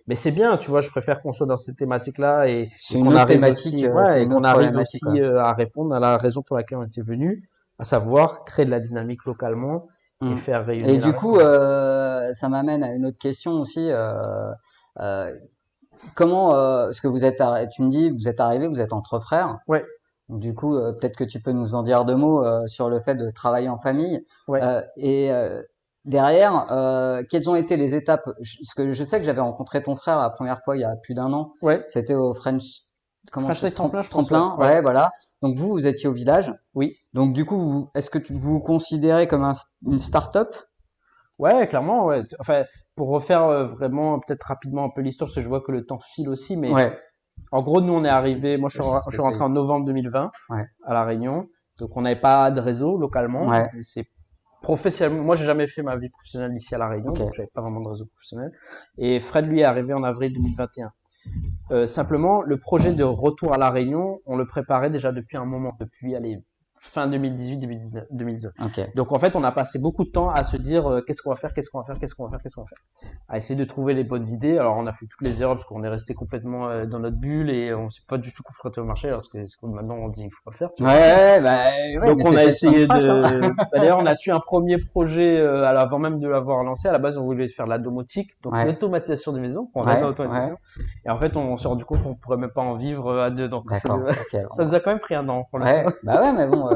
Mais c'est bien, tu vois, je préfère qu'on soit dans cette thématique-là et C'est une qu'on autre arrive thématique, aussi, ouais, c'est et une qu'on autre arrive problématique, quoi. aussi à répondre à la raison pour laquelle on était venu, à savoir créer de la dynamique localement et Hum. faire Et rayonner la du région. coup, ça m'amène à une autre question aussi. Euh, Comment, parce que tu me dis, vous êtes arrivé, vous êtes entre frères. Ouais, Donc, du coup, peut-être que tu peux nous en dire 2 mots sur le fait de travailler en famille. ouais, Et derrière, quelles ont été les étapes? Parce que je sais que j'avais rencontré ton frère la première fois il y a plus d'un an. ouais. C'était au French, comment Franchise tremplin, je pense, ouais. tremplin, Ouais, ouais, voilà. Donc vous étiez au village. oui. Donc du coup, est-ce que vous vous considérez comme une start-up? Ouais, clairement, ouais. Enfin, pour refaire vraiment peut-être rapidement un peu l'histoire, parce que je vois que le temps file aussi, mais Ouais, en gros, nous, on est arrivé, moi, je suis je suis rentré en spécialiste. novembre 2020 Ouais, à La Réunion. Donc, on n'avait pas de réseau localement. ouais, Et c'est professionnellement, moi, j'ai jamais fait ma vie professionnelle ici à La Réunion, ok. donc j'avais pas vraiment de réseau professionnel. Et Fred, lui, est arrivé en avril 2021. Simplement, le projet de retour à La Réunion, on le préparait déjà depuis un moment, depuis, allez, fin 2018, début 2019. Ok. Donc en fait, on a passé beaucoup de temps à se dire qu'est-ce qu'on va faire, qu'est-ce qu'on va faire, qu'est-ce qu'on va faire, qu'est-ce qu'on va faire, à essayer de trouver les bonnes idées. Alors on a fait toutes les erreurs parce qu'on est resté complètement dans notre bulle et on s'est pas du tout confronté au marché, alors que ce que maintenant on dit qu'il faut pas faire. Tu vois. Ouais, Donc mais on c'est a question de essayé crash, hein. de. Bah, d'ailleurs, on a tué un premier projet avant même de l'avoir lancé. À la base, on voulait faire de la domotique, donc Ouais, l'automatisation des maisons. On reste dans ouais. l'automatisation. Et en fait, on s'est rendu compte qu'on pourrait même pas en vivre à deux. Donc D'accord, ok. ça nous a quand même pris un an pour le faire. Ouais, bah ouais, mais bon,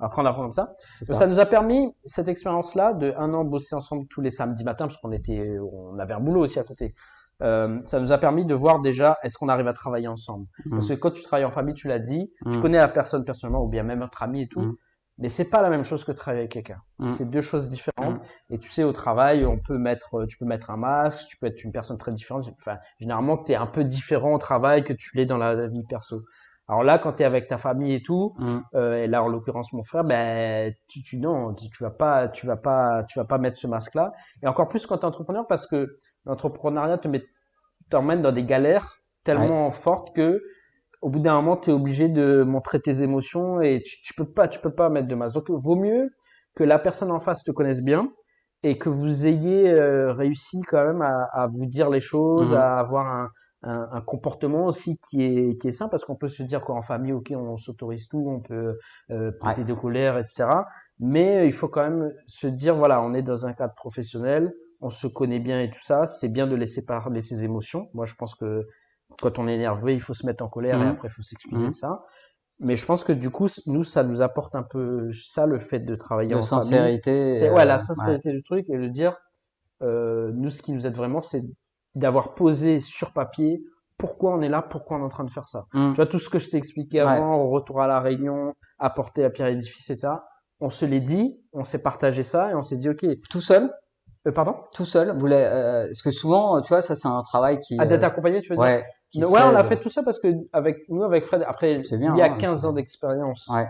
Après, on apprend comme ça. c'est Donc ça ça. nous a permis cette expérience-là de un an bosser ensemble tous les samedis matins parce on avait un boulot aussi à côté. Ça nous a permis de voir déjà est-ce qu'on arrive à travailler ensemble. Parce que Mm, quand tu travailles en famille, tu l'as dit, tu mm, connais la personne personnellement ou bien même notre ami et tout, mm, mais c'est pas la même chose que de travailler avec quelqu'un. mm, C'est deux choses différentes. mm. Et tu sais, au travail, tu peux mettre un masque, tu peux être une personne très différente. Enfin, généralement, tu es un peu différent au travail que tu l'es dans la vie perso. Alors là, quand tu es avec ta famille et tout, Mm. et là en l'occurrence mon frère, ben non, tu vas pas mettre ce masque-là. Et encore plus quand tu es entrepreneur parce que l'entrepreneuriat t'emmène dans des galères Ouais. tellement fortes que au bout d'un moment, tu es obligé de montrer tes émotions et tu peux pas mettre de masque. Donc, vaut mieux que la personne en face te connaisse bien et que vous ayez réussi quand même à vous dire les choses, Mm. à avoir un comportement aussi qui est sain parce qu'on peut se dire qu'en famille, ok, on s'autorise tout, on peut Ouais. péter de colère, etc. Mais il faut quand même se dire, voilà, on est dans un cadre professionnel, on se connaît bien et tout ça. C'est bien de laisser parler ses émotions. Moi, je pense que quand on est énervé, il faut se mettre en colère et Mm. après il faut s'excuser de Mm. ça. Mais je pense que du coup, nous, ça nous apporte un peu ça, le fait de travailler De en famille. sincérité, C'est ouais, la ouais. sincérité du truc et de dire, nous, ce qui nous aide vraiment, c'est d'avoir posé sur papier pourquoi on est là, pourquoi on est en train de faire ça. Tu Mm. vois, tout ce que je t'ai expliqué Ouais. avant, au retour à la réunion, apporter la pierre à l'édifice et ça, on se l'est dit, on s'est partagé ça et on s'est dit, ok, Tout seul? pardon? Tout seul? Parce que souvent, tu vois, ça c'est un travail qui, À d'être accompagné, tu veux dire? ouais, qui se Ouais, on fait, a fait tout ça parce que avec Fred, après, c'est bien, lui a hein, 15 ans d'expérience ouais,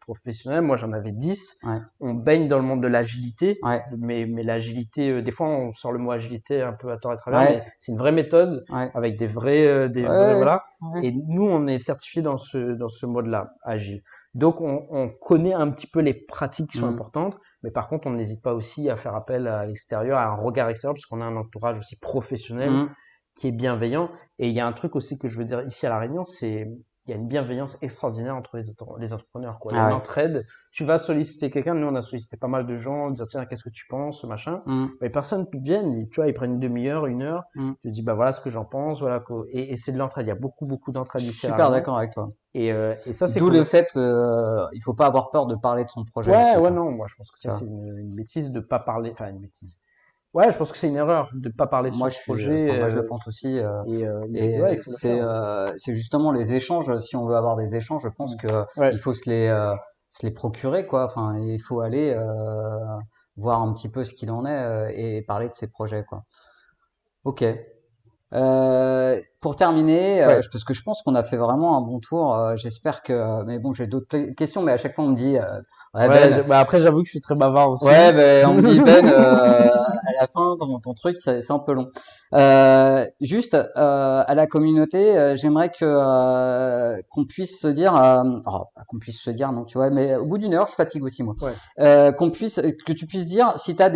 professionnelle, moi j'en avais 10. ouais, On baigne dans le monde de l'agilité, ouais, mais l'agilité, des fois on sort le mot agilité un peu à tort et à travers, ouais, mais c'est une vraie méthode ouais, avec ouais, des vrais, ouais, voilà. ouais. Et nous, on est certifié dans ce mode-là, agile. Donc on connaît un petit peu les pratiques qui sont Mm. importantes, mais par contre, on n'hésite pas aussi à faire appel à l'extérieur, à un regard extérieur, parce qu'on a un entourage aussi professionnel Mm. qui est bienveillant. Et il y a un truc aussi que je veux dire ici à La Réunion, c'est il y a une bienveillance extraordinaire entre les entrepreneurs, quoi. Il y a Ah une ouais. entraide. Tu vas solliciter quelqu'un. Nous, on a sollicité pas mal de gens, dire tiens, qu'est-ce que tu penses, machin. Mm. Mais personne ne viennent. Tu vois, ils prennent une demi-heure, une heure. Mm. Tu te dis bah voilà ce que j'en pense, voilà. Et c'est de l'entraide. Il y a beaucoup Je d'entraide suis ici à La super Réunion. d'accord avec toi. Et ça, c'est D'où le cool. fait que, il faut pas avoir peur de parler de son projet Ouais, aussi, ouais, quoi. non, moi je pense que Tu ça c'est vois. une bêtise de pas parler, enfin une bêtise. Ouais, je pense que c'est une erreur de pas parler de Moi, son projet moi, je le pense aussi. ouais, Et il faut le faire. c'est justement les échanges. Si on veut avoir des échanges, je pense Mm. que Ouais, il faut se les procurer, quoi. Enfin, il faut aller voir un petit peu ce qu'il en est et parler de ses projets, quoi. Ok. Pour terminer, ouais. parce que je pense qu'on a fait vraiment un bon tour. J'espère que, mais bon, j'ai d'autres questions, mais à chaque fois on me dit, ouais Ouais, Ben, bah après j'avoue que je suis très bavard ouais aussi. Ben, on me dit Ben, à la fin ton truc c'est un peu long. Juste à la communauté, j'aimerais que qu'on puisse se dire, oh, pas qu'on puisse se dire non, tu vois, mais au bout d'une heure, je fatigue aussi moi. Ouais. Que tu puisses dire si tu as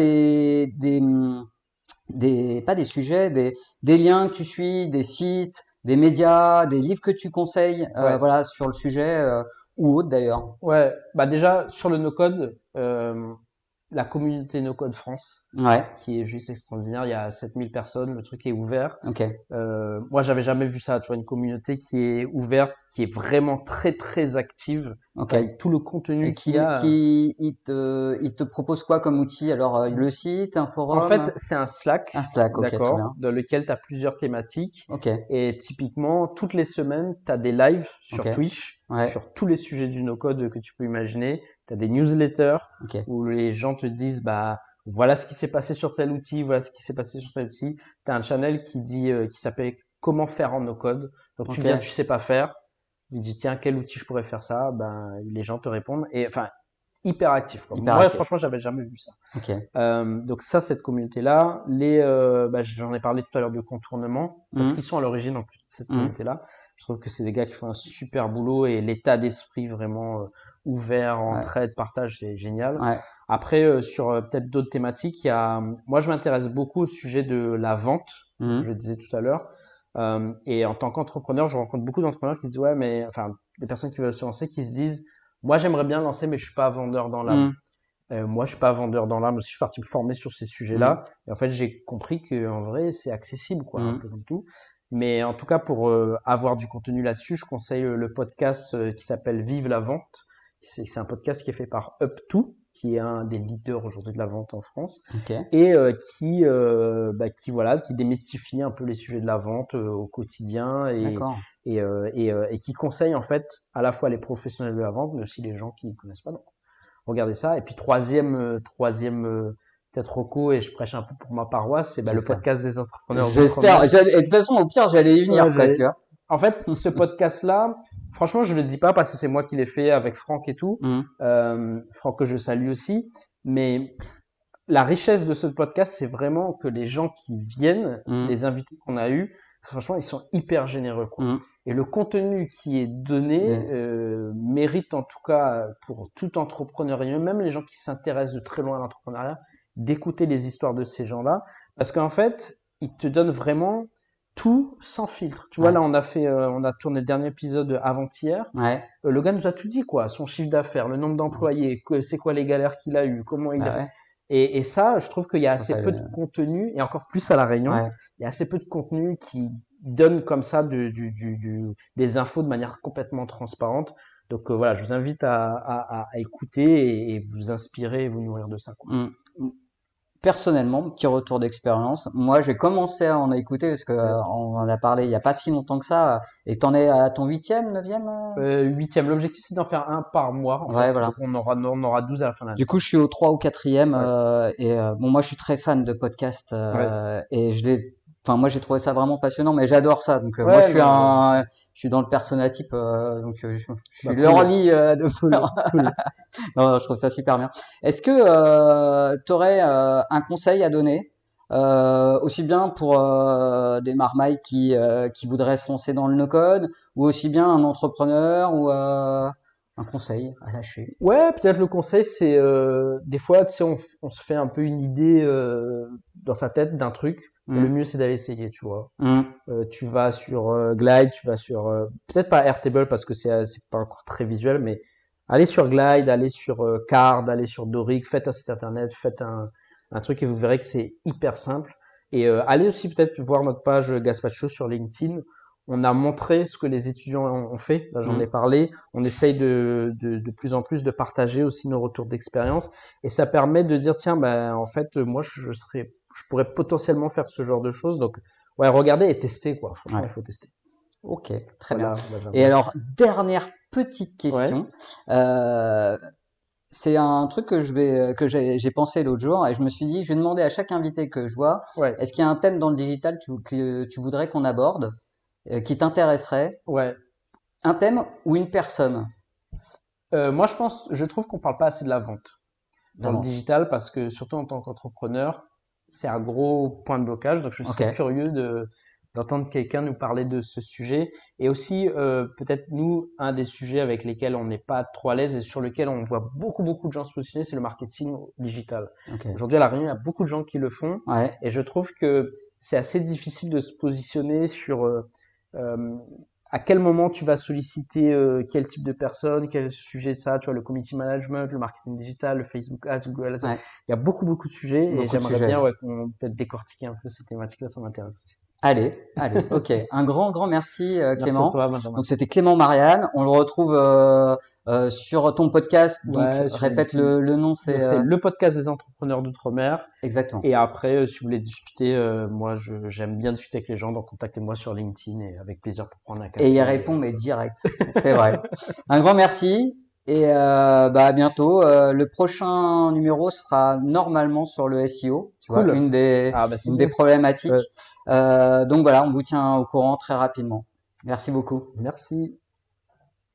pas des sujets, des liens que tu suis, des sites, des médias, des livres que tu conseilles, Ouais. voilà, sur le sujet, ou autre d'ailleurs. Ouais, bah déjà sur le no-code, la communauté no-code France, Ouais, qui est juste extraordinaire, il y a 7000 personnes, le truc est ouvert. ok, Moi, j'avais jamais vu ça, tu vois, une communauté qui est ouverte, qui est vraiment très active. ok. Enfin, tout le Et contenu qu'il y a. il te propose quoi comme outil? Alors, le site, un En fait, forum, c'est un Slack, un Slack, ok, très d'accord, bien. dans lequel tu as plusieurs thématiques. Ok, Et typiquement, toutes les semaines, tu as des lives ok, sur Twitch, ouais, sur tous les sujets du no-code que tu peux imaginer. Tu as des newsletters ok, où les gens te disent, bah, voilà ce qui s'est passé sur tel outil, voilà ce qui s'est passé sur tel outil. Tu as un channel qui dit, qui s'appelle Comment faire en no-code. Donc tu ok, viens, tu sais pas faire. Il dit, tiens, quel outil je pourrais faire ça? Ben, les gens te répondent. Et enfin, hyper actif, quoi. Hyper Moi, actif. franchement, j'avais jamais vu ça. Ok. Donc ça, cette communauté-là, j'en ai parlé tout à l'heure de contournement, parce qu'ils sont à l'origine en plus de cette Mhm. communauté-là. Je trouve que c'est des gars qui font un super boulot et l'état d'esprit vraiment ouvert, Ouais. entraide, partage, c'est génial. Ouais. Après, sur peut-être d'autres thématiques, moi, je m'intéresse beaucoup au sujet de la vente, je Mhm. le disais tout à l'heure. Et en tant qu'entrepreneur, je rencontre beaucoup d'entrepreneurs qui disent, ouais, mais enfin, des personnes qui veulent se lancer, qui se disent, moi, j'aimerais bien lancer, mais je suis pas vendeur dans l'âme. Mhm. Moi, je suis pas vendeur dans l'âme aussi. Je suis parti me former sur ces Mhm. sujets-là. Et en fait, j'ai compris que en vrai, c'est accessible, quoi, un Mhm. peu comme tout. Mais en tout cas, pour avoir du contenu là-dessus, je conseille le podcast qui s'appelle Vive la vente. C'est un podcast qui est fait par Up2, qui est un des leaders aujourd'hui de la vente en France, Ok. et qui démystifie un peu les sujets de la vente au quotidien D'accord. et qui conseille en fait à la fois les professionnels de la vente, mais aussi les gens qui ne connaissent pas. Donc, regardez ça. Et puis troisième peut-être reco, et je prêche un peu pour ma paroisse, c'est le J'espère. podcast des entrepreneurs J'espère. d'outre-mer. Et de toute façon, au pire, j'allais y venir, Ouais, quoi, tu vois. en fait, ce podcast-là, franchement, je le dis pas parce que c'est moi qui l'ai fait avec Franck et tout, Mhm. Franck que je salue aussi, mais la richesse de ce podcast, c'est vraiment que les gens qui viennent, Mhm. les invités qu'on a eus, franchement, ils sont hyper généreux, quoi. Mhm. Et le contenu qui est donné Mais- mérite en tout cas pour tout entrepreneur et même les gens qui s'intéressent de très loin à l'entrepreneuriat, d'écouter les histoires de ces gens-là, parce qu'en fait, ils te donnent vraiment tout sans filtre. Tu vois, Ouais. là, on a tourné le dernier épisode avant-hier. Ouais. Le gars nous a tout dit, quoi. Son chiffre d'affaires, le nombre d'employés, c'est quoi les galères qu'il a eues, comment il Bah a. ouais. Et ça, je trouve qu'il y a Ça, assez peu de contenu, et encore plus à La Réunion, ouais. il y a assez peu de contenu qui donne comme ça des infos de manière complètement transparente. Donc voilà, je vous invite à écouter et vous inspirer et vous nourrir de ça, quoi. Mhm. Personnellement, petit retour d'expérience. Moi, j'ai commencé à en écouter parce que Ouais. on en a parlé il y a pas si longtemps que ça. Et t'en es à ton huitième, neuvième? Huitième, l'objectif c'est d'en faire un par mois en fait. Ouais, voilà. Donc on aura 12 à la fin de l'année. Du coup, je suis au 3 ou quatrième Ouais. bon, moi, je suis très fan de podcasts Ouais. et enfin, moi, j'ai trouvé ça vraiment passionnant, mais j'adore ça. Donc, moi, Ouais, non, ouais, c'est- je suis dans le personnatype, donc je suis bah cool, l'early cool, cool. Non, je trouve ça super bien. Est-ce que tu aurais un conseil à donner, aussi bien pour des marmailles qui voudraient se lancer dans le no-code, ou aussi bien un entrepreneur ou un conseil à lâcher? Ouais, peut-être le conseil, c'est des fois, tu sais, on se fait un peu une idée dans sa tête d'un truc, et le Hum, mieux c'est d'aller essayer, tu vois. hum, Tu vas sur Glide, tu vas sur peut-être pas Airtable parce que c'est pas encore très visuel, mais allez sur Glide, allez sur Card, allez sur Doric, faites un site internet, faites un truc et vous verrez que c'est hyper simple. Et allez aussi peut-être voir notre page Gaspacho sur LinkedIn. On a montré ce que les étudiants ont fait. Là, j'en ai hum. parlé. On essaye de plus en plus de partager aussi nos retours d'expérience. Et ça permet de dire, tiens, ben, en fait, moi, je pourrais potentiellement faire ce genre de choses. Donc, ouais, regardez et testez, quoi. Franchement, Ouais. il faut tester. Ok, très bien. Voilà, Et Benjamin. alors, dernière petite Ouais, question. Euh, c'est un truc que j'ai pensé l'autre jour et je me suis dit, je vais demander à chaque invité que je vois, ouais, est-ce qu'il y a un thème dans le digital que tu voudrais qu'on aborde, qui t'intéresserait, ouais. un thème ou une personne Moi, je trouve qu'on parle pas assez de la vente dans le d'avant. digital parce que surtout en tant qu'entrepreneur, c'est un gros point de blocage. Donc, je Ok. serais curieux d'entendre quelqu'un nous parler de ce sujet et aussi peut-être nous un des sujets avec lesquels on n'est pas trop à l'aise et sur lequel on voit beaucoup de gens se positionner, c'est le marketing digital. Ok. Aujourd'hui à La Réunion, il y a beaucoup de gens qui le font Ouais. et je trouve que c'est assez difficile de se positionner sur euh, à quel moment tu vas solliciter quel type de personne, quel sujet de ça, tu vois, le community management, le marketing digital, le Facebook Ads, Google Ads. Ouais. Il y a beaucoup de sujets et Beaucoup de j'aimerais sujets. bien ouais, qu'on peut-être décortiquer un peu ces thématiques-là, ça m'intéresse aussi. Allez, allez, ok. Un grand merci Merci à Clément. toi, Benjamin. Donc c'était Clément Marianne. On le retrouve sur ton podcast. Donc Ouais, sur répète LinkedIn. le nom, c'est Donc c'est le podcast des entrepreneurs d'outre-mer. exactement. Et après, si vous voulez discuter, moi j'aime bien discuter avec les gens, donc contactez-moi sur LinkedIn et avec plaisir pour prendre un Et il café. répond mais direct. C'est vrai. Un grand merci et bah à bientôt. Le prochain numéro sera normalement sur le SEO. Tu vois, Cool. Ah bah c'est une des bien. Ouais. problématiques. Donc voilà, on vous tient au courant très rapidement. Merci beaucoup. Merci.